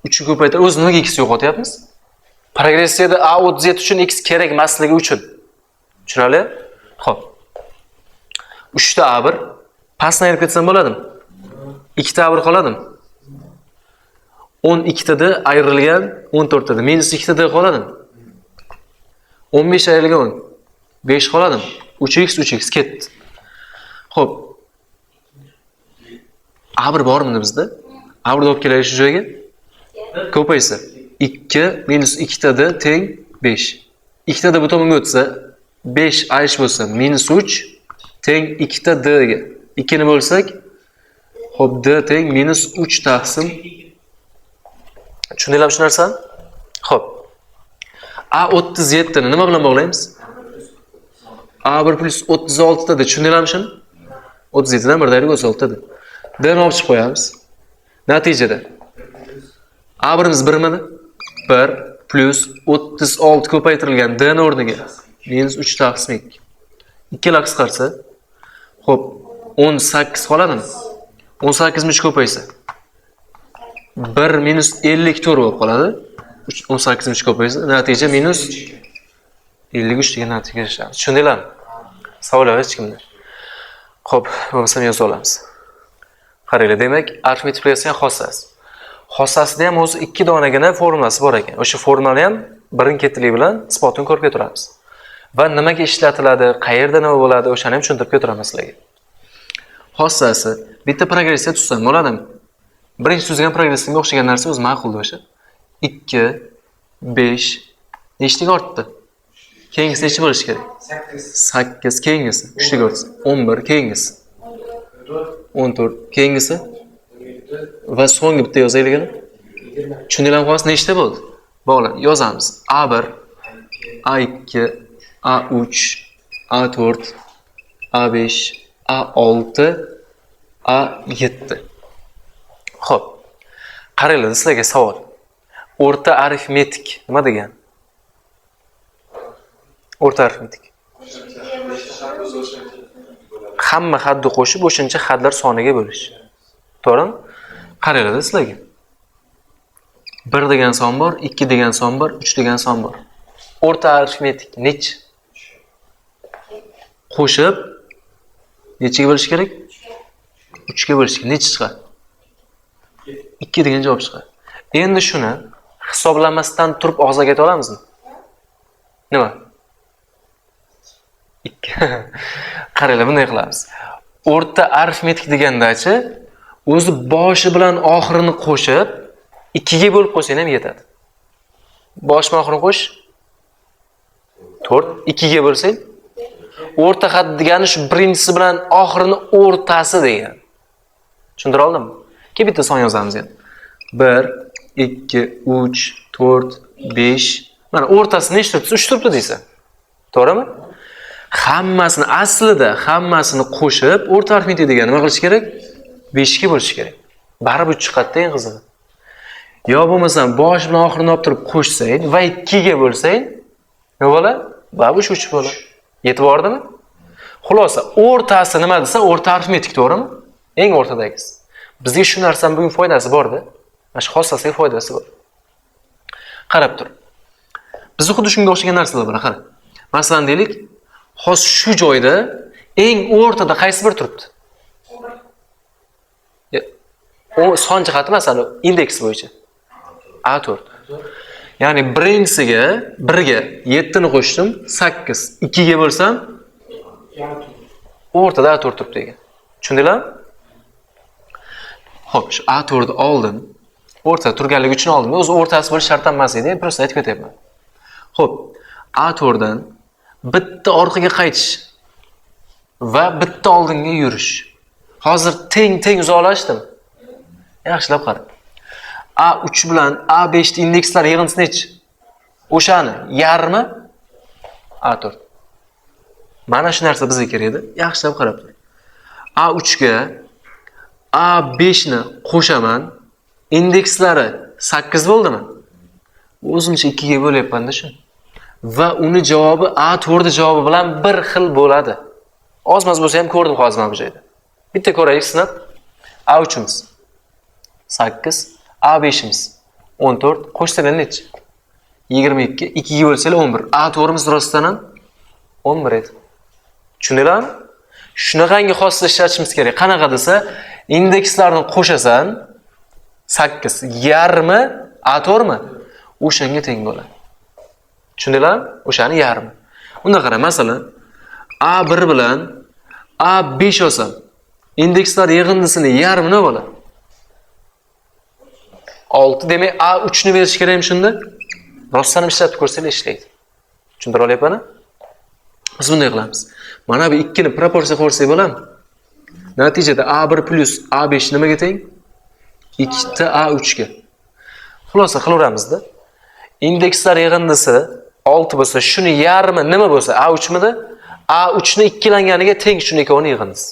3 ni ko'paytir. O'zi nimaga x yo'qotyapmiz? Progressiyada A37 uchun x kerak emasligi uchun. Tushunarli? Xo'p. 3 ta A1 pastdan ayirib ketsam bo'ladimi? 2 ta A1 qoladimi? 12 tada ayrilgan 14 tada minus 2 tada qoladimi? 15 ayrilgan 10. 5 qoladimi? 3x 3x ketdi. Xo'p. A1 bormi bizda? A1 olib kelaylik shu joyga. Ko'paysa 2 minus 2 tada teng 5. 2 tada bu tomonga o'tsa 5 ayrish bo'lsa minus 3 teng 2 ta d ga. 2 ni bo'lsak, xo'p d teng minus 3 taqsim. Tushundinglarmi shu narsani? Xo'p. A37 ni nima bilan bog'laymiz? A1 plus 36 tada tushundinglarmi shuni? 37 dan 1 dayrib 36 tada. D ni olib chiqib qo'yamiz. Natijada A1imiz 1 midi? 1 plus 36 ko'paytirilgan D ni o'rniga minus 3 taqsim 2. 2 la qisqarsa, xo'p, 18 qoladimi? 18 3 ko'paysa 1 minus 54 bo'lib qoladi. 18 3 ko'paysa, natija minus 53 degan natijaga erishamiz. Tushundinglarmi? Savol yo'q hech kimda. Xo'p, bo'lmasa yozib olamiz. Qaranglar, demak, arifmetik progressiya xossasi. Xossasida ham o'zi 2 donagina formulasi bor ekan. O'sha formulani ham birin-ketlik bilan isbotini ko'rib o'tiramiz. Va nimaga ishlatiladi, qayerda nima bo'ladi, o'shani ham tushuntirib o'tiraman sizlarga. Xossasi bitta progressiya tuzsam bo'ladimi? Birinchi tuzgan progressiyaga o'xshagan narsa o'zi ma'qulda o'sha. 2 5 nechtaga ortdi? Keyingisi necha bo'lishi kerak? 8 keyingisi 3taga ortsa 11 keyingisi 14 keyingisi va so'nggi bitta yozaylik. Tushundinglarmi xolos nechta bo'ldi? Bog'lan, yozamiz. A1, A2, A3, A4, A5, A6, A7. Xo'p. Qaranglar, sizlarga savol. O'rta arifmetik nima degan? O'rta arifmetik. Hamma hadni qo'shib o'shancha hadlar soniga bo'lish. To'g'rimi? Qaranglar sizlarga. 1 degan son bor, 2 degan son bor, 3 degan son bor. O'rta arifmetik nech? Qo'shib nechiga bo'lish kerak? 3 ga bo'lish kerak. Nechi chiqadi? 2 degan javob chiqadi. Endi shuni hisoblamasdan turib og'zaga ayta olamizmi? Nima? 2. Qaranglar, bunday qilamiz. O'rta arifmetik degandachi, o'zi boshi bilan oxirini qo'shib 2 ga bo'lib qo'ysang ham yetadi. Bosh bilan oxirini qo'sh 4, 2 ga bo'lsang o'rta had degani shu birinchisi bilan oxirini o'rtasi degan. Tushuntira oldimmi? Keyin bitta son yozamiz endi. 1 2 3 4 5. Mana o'rtasi nechta turibsa 3 turibdi deysan. To'g'rimi? Hammasini aslida hammasini qo'shib o'rta arifmetik degani nima qilish kerak? 5 ga bo'lish kerak. Baribir 3 chiqadi eng qizig'i. Yo bo'lmasam bosh bilan oxirini olib turib qo'shsang va 2 ga bo'lsang, nima bo'ladi? Baribir 3 bo'ladi. Yetib bordimi? Xulosa, o'rtasi nima desa, o'rta arifmetik, to'g'rimi? Eng o'rtadagisi. Bizga shu narsaning bugun foydasi bor-da. Mana shu xossasiga foydasi bor. Qarab tur. Bizda xuddi shunga o'xshagan narsalar bor, qarang. Masalan deylik, hozir shu joyda eng o'rtada qaysi bir turibdi? O son jihati masalan indeks bo'yicha. A4. Ya'ni birinchisiga 1 ga 7 ni qo'shdim, 8. 2 ga bo'lsam o'rtada A4 turibdi degan. Tushundinglarmi? Xo'p, shu A4 ni oldim. O'rtada turganligi uchun oldim. O'zi o'rtasi bo'lish shart emas edi, просто aytib ketyapman. Xo'p, A4 dan bitta orqaga qaytish va bitta oldinga yurish. Hozir teng uzoqlashdim. Yaxshilab qarang. A3 bilan A5 ni indekslar yig'indisi nechi? O'shani yarmi A4. Mana shu narsa bizga kerak edi. Yaxshilab qarab turing. A3 ga A5 ni qo'shaman. Indekslari 8 bo'ldimi? O'zimcha 2 ga bo'lyapman-da shu. Va uni javobi A4 ni javobi bilan bir xil bo'ladi. Ozmas bo'lsa ham ko'rdim hozir mana bu joyda. Bitta ko'raylik sinab. A3'imiz 8, A5'imiz 14, qo'shsalar nechi? 22, 2 ga bo'lsalar 11. A4'imiz rostdan ham 11 edi. Tushundinglarmi? Shunaqangi xossat ishlatishimiz kerak. Qanaqa desa, indekslarni qo'shasan 8 yarmi A4 mi? O'shanga teng bo'ladi. Tushundinglarmi? O'shani yarmi. Unda qara, masalan, A1 bilan A5 olsam, indekslar yig'indisini yarmi nima bo'ladi? 6. Demak, A3 ni berish kerakmi shunda? Rostdan ishlatib ko'rsangiz ishlaydi. Tushuntira olyapman-a? Biz bunday qilamiz. Mana bu ikkini proporsiya qilsak bo'ladimi? Natijada A1 plus A5 nimaga teng? 2 ta A3 ga. Xulosa qilaveramiz-da. Indekslar yig'indisi 6 bo'lsa, shuni yarmi nima bo'lsa, A3 midi? A3 ni ikkilanganiga teng shuni ikkovini yig'indisi.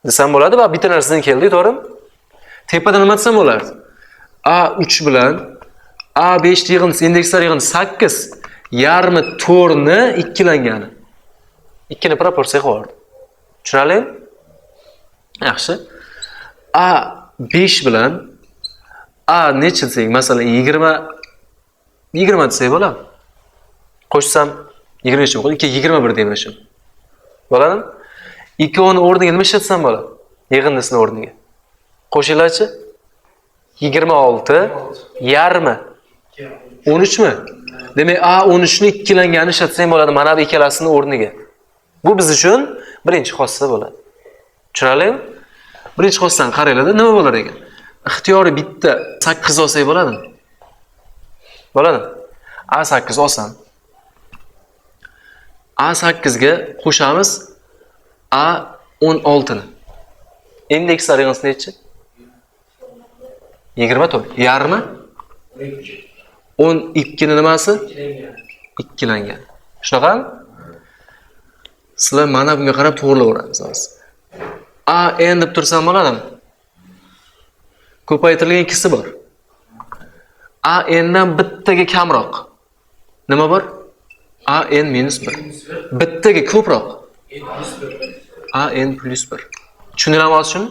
Desam bo'ladi va bitta narsadan keldi, to'g'rimi? Tepadan nima desam bo'lardi? A3 bilan A5 yig'indisi, indekslar yig'indisi 8, yarmi 4 ni ikkilangani. 2 ni proporsiya qilib. Tushunarlimi? Yaxshi. A5 bilan A necha desak, masalan 20 desak bo'ladi. Qo'shsam 20 bo'ladi. 2 21 deyman shuni. Bo'ladimi? 2 ni o'rniga nima ishlatsam bo'ladi? Yig'indisini o'rniga. Qo'shinglarchi? 26 yarmi 13 mi? Demak, A13 ni ikkilangani ishlatsang bo'ladi mana bu ikkalasini o'rniga. Bu biz uchun birinchi xossa bo'ladi. Tushunarlimi? Birinchi xossani qaranglar, nima bo'lar ekan? Ixtiyoriy bitta 8 olsak bo'ladimi? Bo'ladimi? A8 olsam, A8 ga qo'shamiz A16 ni. Indekslar yig'indisi nechi? 24. Yarmi? 12 ni nimasi? Ikkilangan. Shunaqami? Sizlar mana bunga qarab to'g'rilaveramiz hozir. AN deb tursam bo'ladimi? Ko'paytirilgan ikkisi bor. AN dan bittaga kamroq. Nima bor? AN minus 1. Bittaga ko'proq. AN plus 1. Tushunarlimi shuni?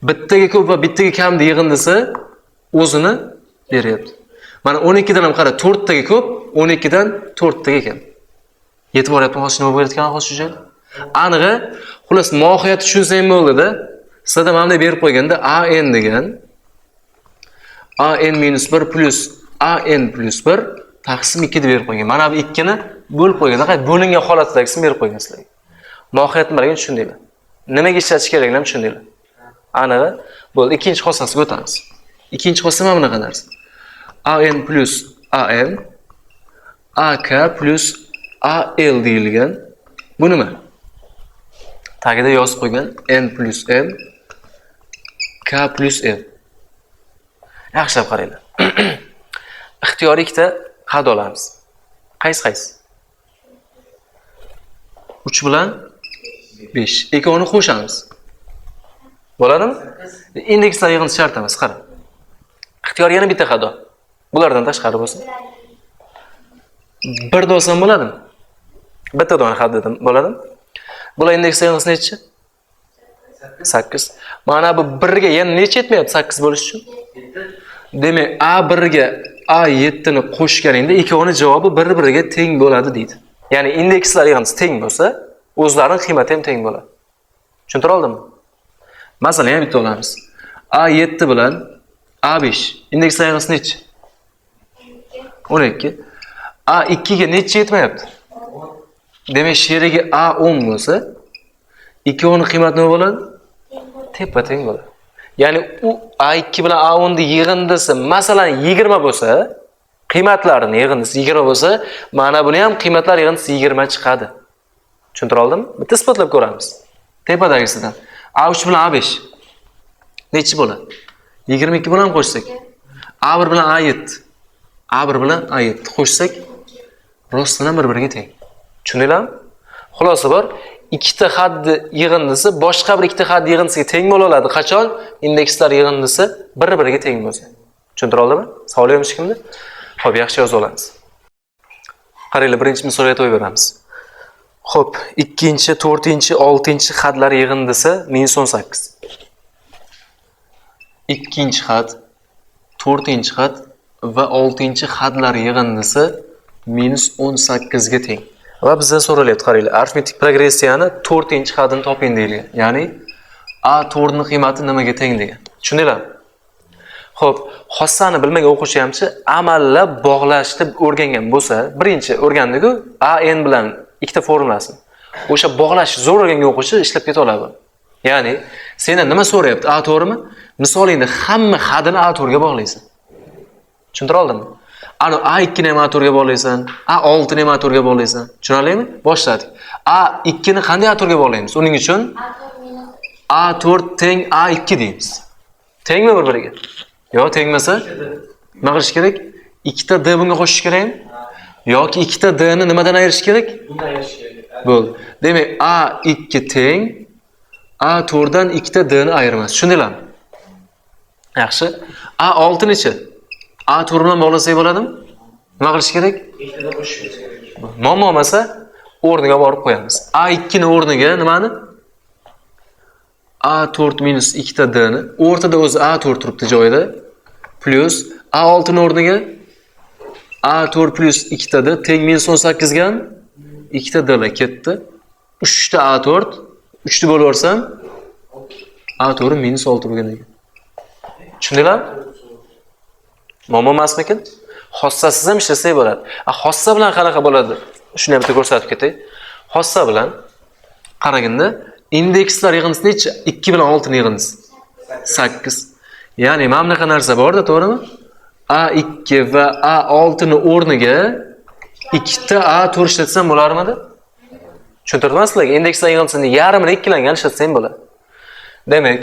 Bittaga ko'p va bittaga kamni yig'indisi o'zini beryapti. Mana 12 dan ham qara, 4 taga ko'p, 12 dan 4 taga kam. Yetib boryapti hozir nima bo'layotgan hozir shu joyda? Aniqi, xullas mohiyatni tushunsang bo'ldi-da. Sizda mana bunday berib qo'yganda AN degan AN minus 1 plus AN plus 1 taqsim 2 deb berib qo'ygan. Mana bu 2 ni bo'lib qo'yganda, qay bo'lingan holatdagisini berib qo'ygan sizlarga. Mohiyatni bilan tushundinglar. Nimaga ishlatish kerakligini tushundinglar. Aniqi, bo'ldi. Ikkinchi xossasiga o'tamiz. Ikkinchi xossa mana bunaqa narsa. AN plus AN AK plus AL deyilgan. Bu nima? Tagida yozib qo'ygan N plus N K plus L. Yaxshilab qaranglar. Ixtiyoriy ikkita had olamiz. Qaysi? 3 bilan 5. Ikkovini qo'shamiz. Bo'ladimi? Indekslar yig'indisi shart emas, qara. Ixtiyoriy yana bitta had ol. Bulardan tashqari bo'lsin. 1 olsam bo'ladimi? Bitta dona had dedim, bo'ladimi? Bular indekslar yig'indisi nechi? 8. Mana bu 1 ga yana necha yetmayapti 8 bo'lish uchun? Demak, A1 ga A7 ni qo'shganingda ikkovining javobi bir-biriga teng bo'ladi deydi. Ya'ni indekslar yig'indisi teng bo'lsa, o'zlarining qiymati ham teng bo'ladi. Tushuntira oldimmi? Masalan, yana bitta olamiz. A7 bilan A5 indekslar yig'indisi nechi? 12. A2 ga necha yetmayapti? Demak, sherigi A10 bo'lsa, ikkovining qiymati nima bo'ladi? Teppa-teng bo'ladi. Ya'ni u A2 bilan A10 ning yig'indisi masalan 20 bo'lsa, qiymatlarining yig'indisi 20 bo'lsa, mana buni ham qiymatlar yig'indisi 20 chiqadi. Tushuntira oldimmi? Bitta isbotlab ko'ramiz. Tepadagisidan. A3 bilan A5 nechi bo'ladi? 22 bilan qo'shsak, A1 bilan A7, A1 bilan A7 qo'shsak, rostdan bir-biriga teng. Tushundinglarmi? Xulosa bor. Ikkita xaddi yig'indisi boshqa bir ikkita xaddi yig'indisiga teng bo'la oladi. Qachon indekslar yig'indisi bir-biriga teng bo'lsa. Tushuntira oldimmi? Savol yo'qmi kimda? Xo'p, yaxshi yozib olamiz. Qaranglar, birinchi misolga qo'yib beramiz. Xo'p, 2-chi, 4-chi, 6-chi xadlar yig'indisi -18. 2-chi xad, 4-chi xad va 6-chi xadlar yig'indisi -18 ga teng. Va bizdan so'ralyapti, qaranglar, arifmetik progressiyani 4-chi xadini toping deyilgan. Ya'ni A4 ning qiymati nimaga teng degan. Tushundinglarmi? Xo'p, xossani bilmagan o'quvchi-hamchi amallab bog'lashni o'rgangan bo'lsa, birinchi o'rgandik-ku AN bilan ikkita formulasini. O'sha bog'lash zo'r o'rgangan o'quvchi ishlab keta oladi. Ya'ni, sendan nima so'rayapti? A to'g'rimi? Misolingda hamma xadini A to'rga bog'laysan. Tushuntira oldimmi? Ana A2 ni ham A to'rga bog'laysan, A6 ni ham A to'rga bog'laysan. Tushunarlimi? Boshladik. A2 ni qanday A to'rga bog'laymiz? Uning uchun A4 teng A2 deymiz. Tengmi bir-biriga? Yo'q, tengmasa nima qilish kerak? Ikkita D bunga qo'shish kerakmi? Yoki ikkita D ni nimadan ayirish kerak? Bundan ayirish kerak. Bo'ldi. Demak, A2 teng A4 dan ikkita D ni ayirmas. Tushundinglarmi? Yaxshi. A6 nechi? A4 bilan bog'lasak bo'ladimi? Nima qilish kerak? Ikkita qo'shish kerak. Muammo bo'lmasa, o'rniga borib qo'yamiz. A2 ni o'rniga nimani? A4 minus ikkita D ni o'rtada o'zi A4 turibdi joyida plus A6 ni o'rniga A4 plus ikkita D teng -18 ga ikkita D la ketdi. 3 ta A4 3 ni bo'lib yuborsam A4 -6 bo'lgan ekan. Tushundinglarmi? Muammo emasmikin? Xossasiz ham ishlasak bo'ladi. Xossa bilan qanaqa bo'ladi? Shuni ham bitta ko'rsatib ketay. Xossa bilan qaraganda indekslar yig'indisi necha? 2 bilan 6 ning yig'indisi 8. Ya'ni mana bunaqa narsa bor-da, to'g'rimi? A2 va A6 ning o'rniga ikkita A4 ishlatsam bo'larmidi? Tushuntirdimmi sizlarga? Indekslar yig'indisining yarmini ikkilangan ishlatsang bo'ladi. Demak,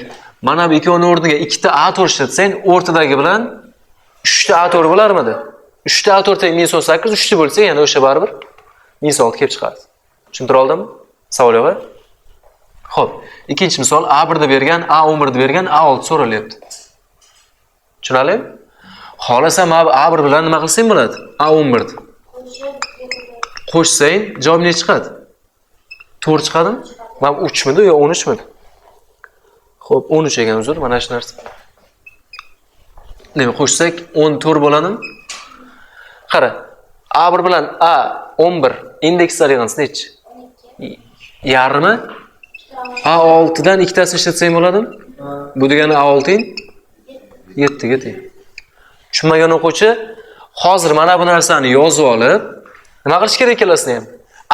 mana bu ikkovining o'rniga ikkita A4 ishlatsang, o'rtadagi bilan 3 ta A4 bo'larmidi? 3 ta A4 teng -18, 3 ta bo'lsa, yana o'sha baribir -6 kelib chiqadi. Tushuntira oldimmi? Savol yo'q? Xo'p, ikkinchi misol A1 da bergan, A11 da bergan, A6 so'ralyapti. Tushunarlimi? Xohlasam A1 bilan nima qilsang bo'ladi? A11 ni qo'shsang, javob ne chiqadi? 4 chiqadimi? Mana 3 midi yo 13 midi? Xo'p, 13 ekan uzr, mana shu narsa. Demak, qo'shsak 14 bo'ladimi? Qara, A1 bilan A11 indekslar yig'indisi nechi? Yarmi? A6 dan ikkitasini ishlatsang bo'ladimi? Bu degani A6 7 ga teng. Tushunmagan o'quvchi hozir mana bu narsani yozib olib, nima qilish kerak ikkalasini ham?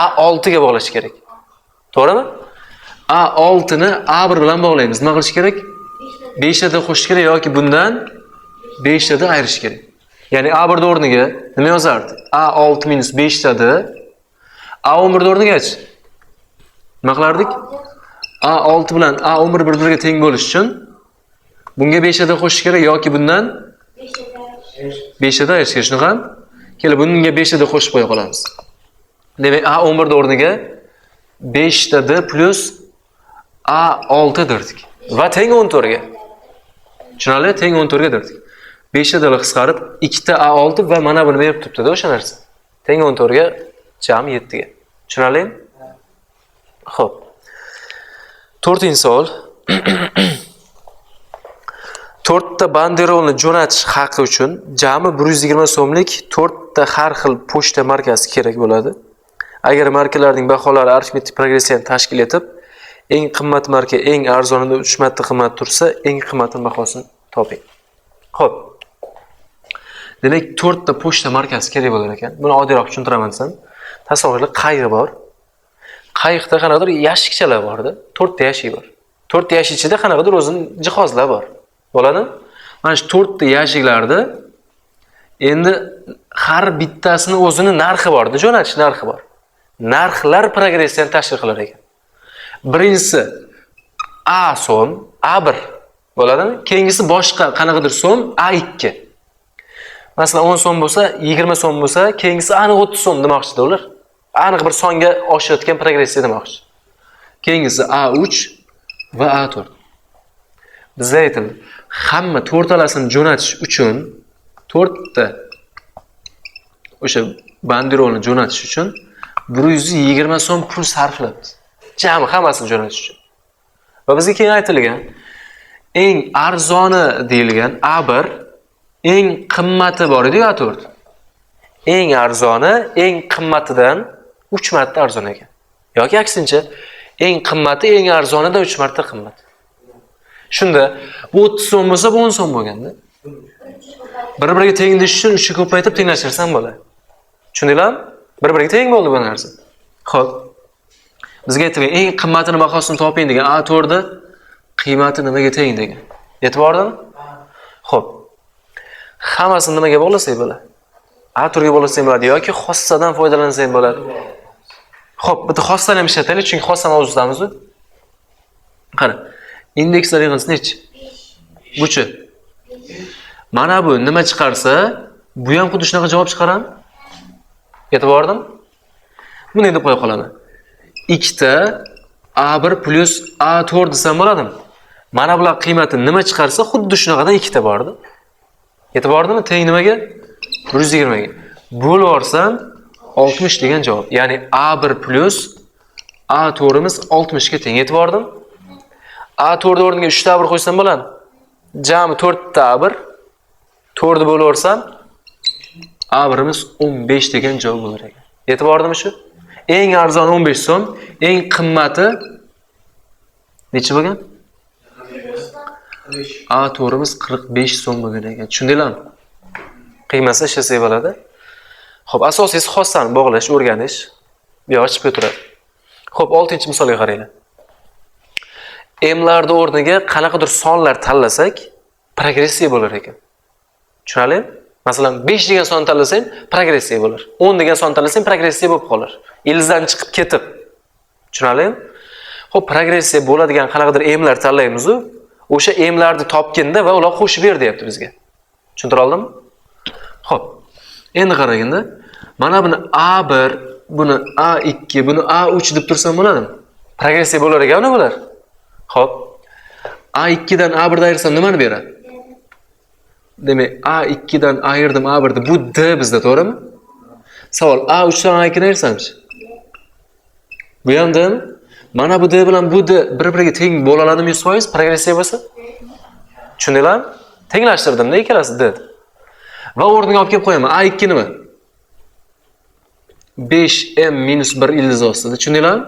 A6 ga bog'lash kerak. To'g'rimi? A6 ni A1 bilan bog'laymiz. Nima qilish kerak? 5 ta qo'shish kerak yoki bundan 5 ta ayirish kerak. Ya'ni A1 o'rniga nima yozardi? A6 minus 5 ta A11 o'rnigachi nima qilardik? A6 bilan A11 bir-biriga teng bo'lish uchun bunga 5 ta qo'shish kerak yoki bundan 5 ta ayirish kerak. Shunaqami? Kelib bunga 5 ta qo'shib qo'ya qolamiz. Demak, A11 o'rniga 5 ta D plus A6 dirdik. Va teng 14 ga. Tushunarli? Teng 14 ga dirdik. 5 ta qisqarib 2 ta A6 va mana buni berib turibdi-da o'sha narsa. Teng 14 ga, jami 7 ga. Tushunarlimi? Xo'p. 4-savol. 4 ta banderolni jo'natish haqi uchun jami 120 so'mlik 4 ta har xil pochta markasi kerak bo'ladi. Agar markalarning baholari arifmetik progressiyani tashkil etib, eng qimmat marka eng arzonidan 3 marta qimmat tursa, eng qimmatini bahosini toping. Xo'p. Demak, 4 ta pochta markasi kerak bo'lar ekan. Buni oddiyroq tushuntiraman desam, tasavvurla qayg'i bor. Qayiqda qanaqadir yashikchalar bor-da, 4 ta yashik bor. 4 ta yashik ichida qanaqadir o'zining jihozlar bor. Bo'ladimi? Mana shu 4 ta yashiklarda endi har bittasini o'zining narxi bor-da, jo'natish narxi bor. Narxlar progressiyani tashkil qilar ekan. Birinchisi A so'm, A1 bo'ladimi? Keyingisi boshqa qanaqadir so'm, A2. Masalan, 10 so'm bo'lsa, 20 so'm bo'lsa, keyingisi aniq 30 so'm demoqchidir ular. Aniq bir songa oshayotgan progressiya demoqchi. Keyingisi A3 va A4. Bizda aytildi, hamma to'rtalasini jo'natish uchun 4 ta o'sha banderolni jo'natish uchun 120 so'm pul sarflaymiz. Jami hammasini jo'natish uchun. Va bizga keyin aytilgan, eng arzoni deyilgan A1, eng qimmati bor edi A4. Eng arzoni eng qimmatidan 3 marta arzon ekan. Yoki aksincha, eng qimmati eng arzonidan 3 marta qimmat. Shunda bu 30 so'm bo'lsa, bu 10 so'm bo'lganda. Bir-biriga tengdish uchun 3 ga ko'paytirib tenglashtirsam bo'ladi. Tushundinglarmi? Bir-biriga teng bo'ldi bu narsa. Xo'p. Bizga aytilgan eng qimmatini bahosini toping degan A4 da qiymati nimaga teng degan. Yetib bordimi? Xo'p. Hammasini nimaga bog'lasak bo'ladi? A4 ga bog'lasak bo'ladi yoki xossadan foydalansak bo'ladi. Xo'p, bitta xossani ham ishlataylik, chunki xossa mavzudamiz-ku. Qara. Indekslar yig'indisi nechi? Buchi. Mana bu nima chiqarsa, bu ham xuddi shunaqa javob chiqaradi. Yetib bordim? Buni deb qo'ya qolaman. 2 ta A1 plus A4 desam bo'ladimi? Mana bular qiymati nima chiqarsa, xuddi shunaqadan 2 ta bordi. Yetib bordimi? Teng nimaga? 120 ga. Bo'lib yuborsam 60 degan javob. Ya'ni A1 plus A4imiz 60 ga teng. Yetib bordim? A4 o'rniga 3 ta A1 qo'ysam bo'ladi. Jami 4 ta A1. 4 bo'lib yuborsam A1imiz 15 degan javob bo'lar ekan. Yetib bordimi shu? Eng arzon 15 so'm, eng qimmati necha bo'lgan? A4imiz 45 so'm bo'lgan ekan. Tushundinglarmi? Qiymasi ishlasak bo'ladi. Xo'p, asosiysi xossani bog'lash, o'rganish. Bu yoq chiqib turadi. Xo'p, 6-misolga qaranglar. M'larning o'rniga qanaqadir sonlar tanlasak, progressiya bo'lar ekan. Tushunarlimi? Masalan, 5 degan son tanlasang, progressiya bo'lar. 10 degan son tanlasang, progressiya bo'lib qolar. Ilizdan chiqib ketib. Tushunarlimi? Xo'p, progressiya bo'ladigan qanaqadir M'lar tanlaymiz-ku, o'sha M'larni topganda va ular qo'shib ber deyapti bizga. Tushuntira oldimmi? Xo'p. Endi qaraganda, mana buni A1, buni A2, buni A3 deb tursam bo'ladimi? Progressiya bo'lar ekan bular. Xo'p. A2 dan A1 ayrsam nimani beradi? Demak, A2 dan ayirdim A1 ni. Bu D bizda, to'g'rimi? Savol, A3 dan A2 ni ayirsamchi? Bu ham D'mi? Mana bu D bilan bu D bir-biriga teng bo'la oladimi 100%? Progressiya bo'lsa? Tushundinglarmi? Tenglashtirdim-da ikkalasi D. Va o'rniga olib kelib qo'yaman. A2 nima? 5m-1 ildiz ostida. Tushundinglarmi?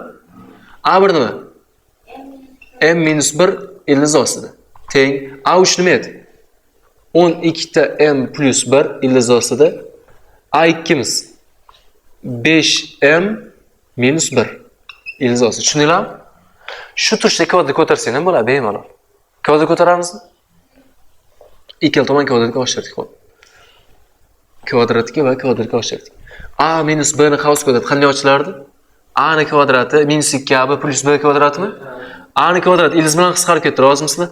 A1 nima? m-1 ildiz ostida. Teng. A3 nima edi? 12 ta m plus 1 ildiz ostida. A2miz 5m minus 1 ildiz ostida. Tushundinglarmi? Shu tushda kvadratga ko'tarsang ham bo'ladi, bemalol. Kvadratga ko'taramizmi? Ikkala tomon kvadratga oshirdik, xo'p. Kvadratga va kvadratga oshirdik. A minus b ni xavs kvadrat qanday ochilardi? A ni kvadrati minus 2ab plus b kvadratmi? A ni kvadrat ildiz bilan qisqarib ketdi, rozimisizlar?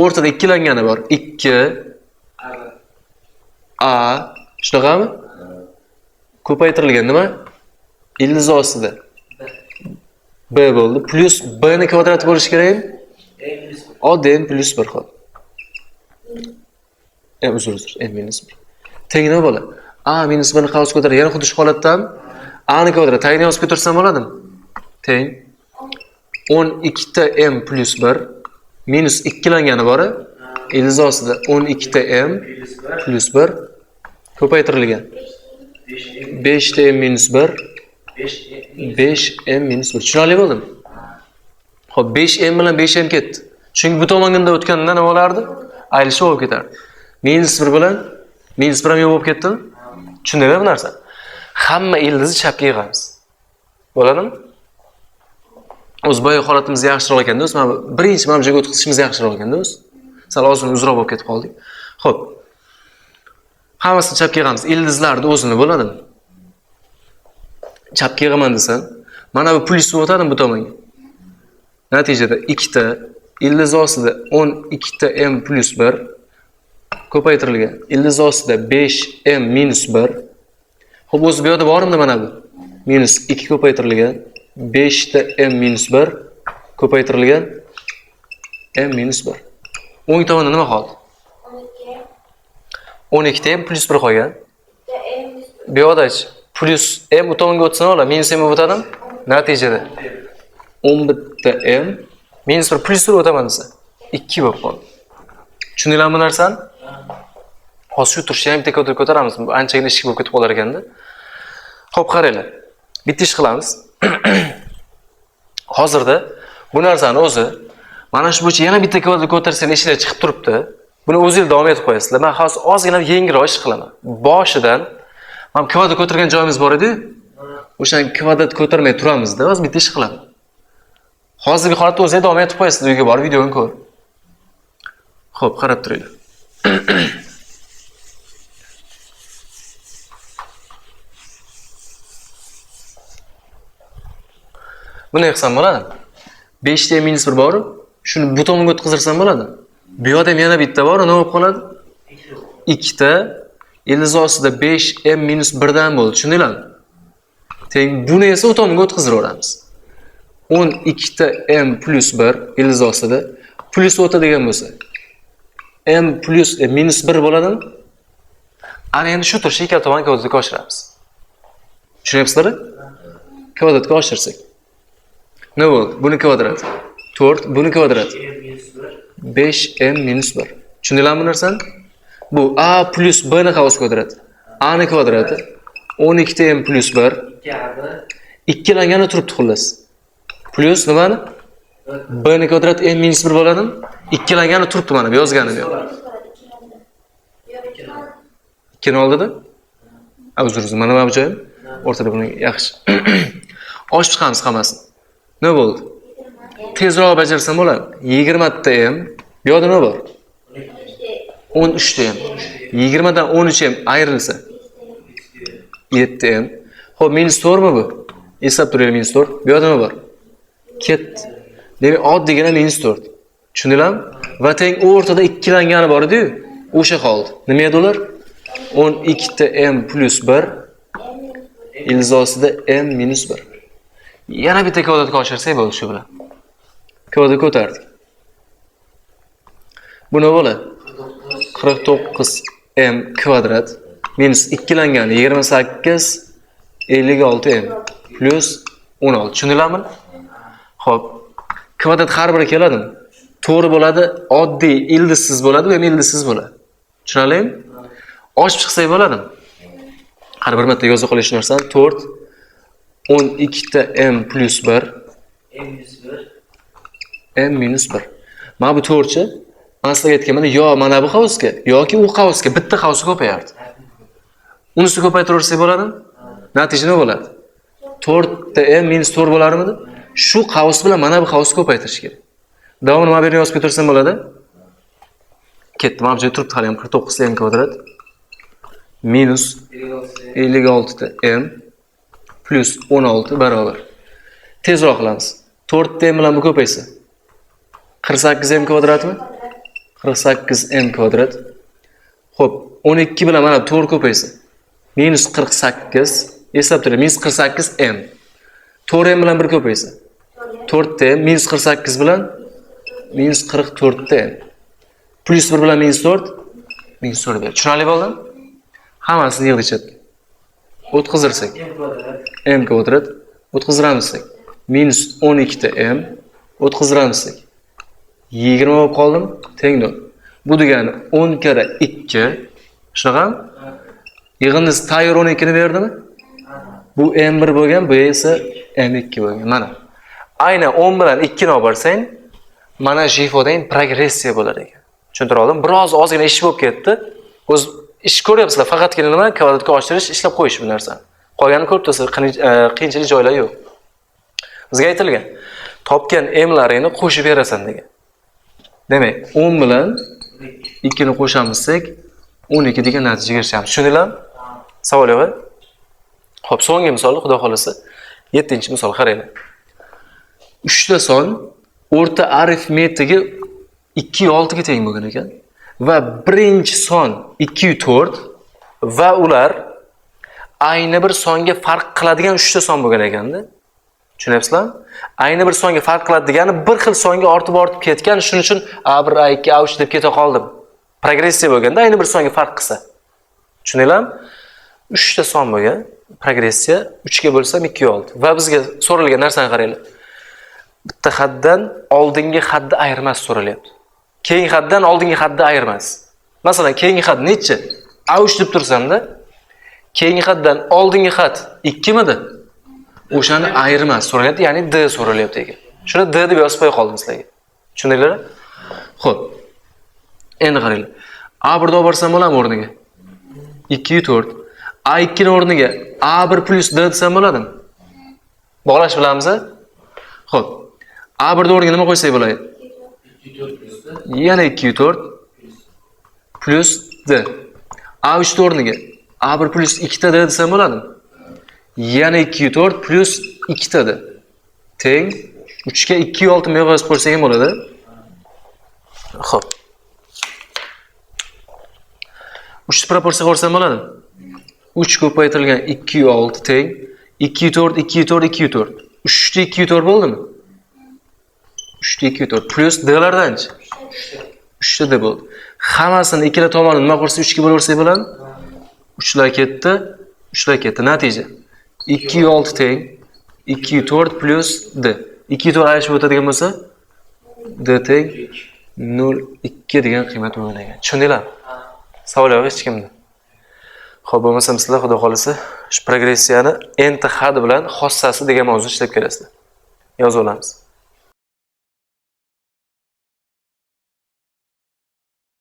O'rtada ikkilangani bor. 2 A shunaqami? Ko'paytirilgan nima? Ildiz ostida b bo'ldi. Plus b ni kvadrati bo'lishi kerakmi? Oddiy m plus 1 xo'p. Uzr, m minus 1. Teng nima bo'ladi? A minus 1 ni xavs ko'tarib, yana xuddi shu holatdan A ni kvadrat tagini yozib ketarsam bo'ladimi? Teng 12 ta m plus 1 minus 2langani bor. Ildiz ostida 12 ta m plus 1 ko'paytirilgan. 5 ta m minus 1 5m minus 1. Tushunarli bo'ldimi? Xo'p, 5m bilan 5m ketdi. Chunki bu tomonga o'tganda nima bo'lardi? Aylishi bo'lib ketardi. Minus 1 bilan minus 1 ham yo'q bo'lib ketdimi? Tushundingizmi bu narsa? Hamma ildizni chapga yig'amiz. Bo'ladimi? O'z boya holatimiz yaxshiroq ekan do'st. Mana birinchi mana bu joyga o'tkazishimiz yaxshiroq ekan do'st. Sal ozgina uzroq bo'lib ketib qoldik. Xo'p. Hammasini chapga yig'amiz. Ildizlarning o'zini bo'ladimi? Chapga yig'aman desam, mana bu plyus o'tadimi bu tomonga? Natijada 2 ta ildiz ostida 12 ta m plus 1 ko'paytirilgan. Ildiz ostida 5m minus 1. Xo'p, o'zi bu yerda bormi mana bu? Minus 2 ko'paytirilgan. 5 ta m minus 1 ko'paytirilgan m minus 1. O'ng tomonda nima qoldi? 12 ta m plus 1 qolgan. Bu yerdachi plus m bu tomonga o'tsa nima bo'ladi? Minus m o'tadimi? Natijada 11 ta m minus 1 plus 1 o'taman desa 2 bo'lib qoldi. Tushundinglarmi bu narsani? Hozir shu turishni ham bitta ko'taramiz. Bu anchagina ish bo'lib ketib qolar ekanda. Xo'p, qaranglar. Bitta ish qilamiz. Hozirda bu narsani o'zi mana shu bo'yicha yana bitta kvadrat ko'tarsang ishlar chiqib turibdi. Buni o'zingiz davom etib qo'yasizlar. Men hozir ozgina yengilroq ish qilaman. Boshidan mana kvadrat ko'targan joyimiz bor edi. O'shan kvadrat ko'tarmay turamizda, hozir bitta ish qilaman. Hozirgi holatda o'zingiz davom etib qo'yasizlar, uyga borib videoni ko'r. Xo'p, qarab turinglar. Buni qilsam bo'ladi. 5 ta minus 1 bor. Shuni bu tomonga o'tkazirsam bo'ladi. Bu yerda ham yana bitta bor, nima bo'lib qoladi? 2 ta ildiz ostida 5m minus 1 dan bo'ldi. Tushundinglarmi? Teng buni esa u tomonga o'tkaziraveramiz. 12 ta m plus 1 ildiz ostida plus o'tadigan bo'lsa m plus minus 1 bo'ladimi? Ana endi shu turishni ikkala tomon kvadratga oshiramiz. Tushunyapsizlar? Kvadratga oshirsak ne bo'ldi? Buni kvadrat 4, buni kvadrat 5m minus 1. Tushundinglarmi bu narsani? Bu a plus b ni qavs kvadrati. A ni kvadrati 12m plus 1 ikkilangani turibdi xullas. Plus nimani? B ni kvadrat m minus 1 bo'ladimi? Ikkilangani turibdi mana bu yozganim yo'q. 2 ni oldida? Uzr, mana bu joyim o'rtada buni yaxshi. Ochib chiqamiz hammasini. Ne bo'ldi? Tezroq bajarsam bo'ladi. 20 ta m. Bu yerda nima bor? 13 ta m. 20 dan 13 m ayrilsa 7 ta m. Xo'p, minus 4 mi bu? Hisob turinglar, minus 4. Bu yerda nima bor? Ketdi. Demak, oddiygina minus 4. Tushundinglarmi? Va teng o'rtada ikkilangani bor edi-yu, o'sha qoldi. Nima edi ular? 12 ta m plus 1 ildiz ostida m minus 1. Yana bitta kvadratga oshirsak bo'ldi shu bilan. Kvadrat ko'tardik. Bu nima bo'ladi? 49m kvadrat minus ikkilangani 28 56m plus 16. Tushundinglarmi? Xo'p. Kvadrat har biri keladimi? To'g'ri bo'ladi, oddiy ildizsiz bo'ladi, ham ildizsiz bo'ladi. Tushunarlimi? Ochib chiqsak bo'ladimi? Har bir marta yozib qo'yish narsani 4 12 ta m plus 1 m minus 1. Mana bu 4chi. Men sizlarga aytganman, yo mana bu qavsga yoki u qavsga bitta qavs ko'payardi. Unisi ko'paytiraversak bo'ladimi? Natija nima bo'ladi? 4 ta m minus 4 bo'larmidi? Shu qavs bilan mana bu qavsni ko'paytirish kerak. Davomini mana bu yerga yozib ketarsam bo'ladi. Ketdi. Mana bu joyda turibdi hali ham 49 m kvadrat minus 56 ta m plus 16 barobar. Tezroq qilamiz. 4 ta m bilan bu ko'paysa 48 m kvadratmi? 48 m kvadrat. Xo'p, 12 bilan mana 4 ko'paysa minus 48. Hisob turing, minus 48 m. 4 m bilan 1 ko'paysa 4 ta m minus 48 bilan minus 44 ta m. Plus 1 bilan minus 4 minus 4 beradi. Tushunarli bo'ldimi? Hammasini yig'ib chetga. O'tkazirsak m kvadrat, o'tkaziramizsak minus 12 ta m, o'tkaziramizsak 20 bo'lib qoldimi? Teng 0. Bu degani 10 kara 2. Shunaqami? Yig'indingiz tayyor 12 ni berdimi? Bu M1 bo'lgan, bu esa M2 bo'lgan. Mana. Aynan 10 bilan 2 ni olib borsang, mana shu ifodaning progressiya bo'lar ekan. Tushuntira oldim? Biroz ozgina ish bo'lib ketdi. O'z ish ko'ryapsizlar, faqatgina nima? Kvadratga oshirish, ishlab qo'yish bu narsani. Qolgani ko'p tursa qiyinchilik joylar yo'q. Bizga aytilgan, topgan m'laringni qo'shib berasan degan. Demak, 10 bilan 2 ni qo'shamizsak, 12 degan natijaga erishamiz. Tushundinglarmi? Savol yo'q. Xo'p, so'nggi misol, xudo xolasa, 7-misol qaranglar. 3 ta son o'rta arifmetigi 2-6 ga teng bo'lgan ekan va birinchi son 2-4 va ular ayni bir songa farq qiladigan 3 ta son bo'lgan ekanda. Tushunyapsizlarmi? Ayni bir songa farq qiladi degani bir xil songa ortib ketgan, shuning uchun A1, A2, A3 deb keta qoldim. Progressiya bo'lganda ayni bir songa farq qilsa. Tushundinglarmi? 3 ta son bo'lgan. Progressiya 3 ga bo'lsam 2-6 va bizga so'ralgan narsani qaranglar. Bitta xatdan oldingi xatni ayirmas so'ralyapti. Keyingi xatdan oldingi xatni ayirmas. Masalan, keyingi xat necha? A3 deb tursam-da, keyingi xatdan oldingi xat 2 midi? O'shani ayirmas so'ralyapti, ya'ni D so'ralyapti ekan. Shuni D deb yozib qo'ya qoldim sizlarga. Tushundinglarmi? Xo'p. Endi qaranglar. A1 ni olib borsam bo'ladimi o'rniga? 2-4. A2 ni o'rniga A1 plus D desam bo'ladimi? Bog'lash bilamiz-a? Xo'p. A1 ni o'rniga nima qo'ysak bo'ladi? 2-4 plus D. Yana 2-4 plus D. A3 ni o'rniga A1 plus 2 ta D desam bo'ladimi? Yana 2-4 plus 2 ta D. Teng 3 ga 2-6 meva yozib qo'ysak ham bo'ladi. Xo'p. 3 proporsiyaga qo'rsam bo'ladimi? 3 ko'paytirilgan 2-6 teng 2-4 2-4 2-4. 3 ta 2-4 bo'ldimi? 3 ta 2-4 plus D'lardanchi? 3 ta D bo'ldi. Hammasini ikkala tomonini nima qilsa 3 ga bo'laversak bo'ladi? 3 lar ketdi, 3 lar ketdi. Natija 2-6 teng 2-4 plus D. 2-4 ayirishib o'tadigan bo'lsa D teng 0,2 degan qiymat bo'lgan ekan. Tushundinglarmi? Savol yo'q hech kimda. Xo'p, bo'lmasa sizlar xudo xolasa shu progressiyani nth xad bilan xossasi degan mavzuni ishlab kelasizlar. Yozib olamiz.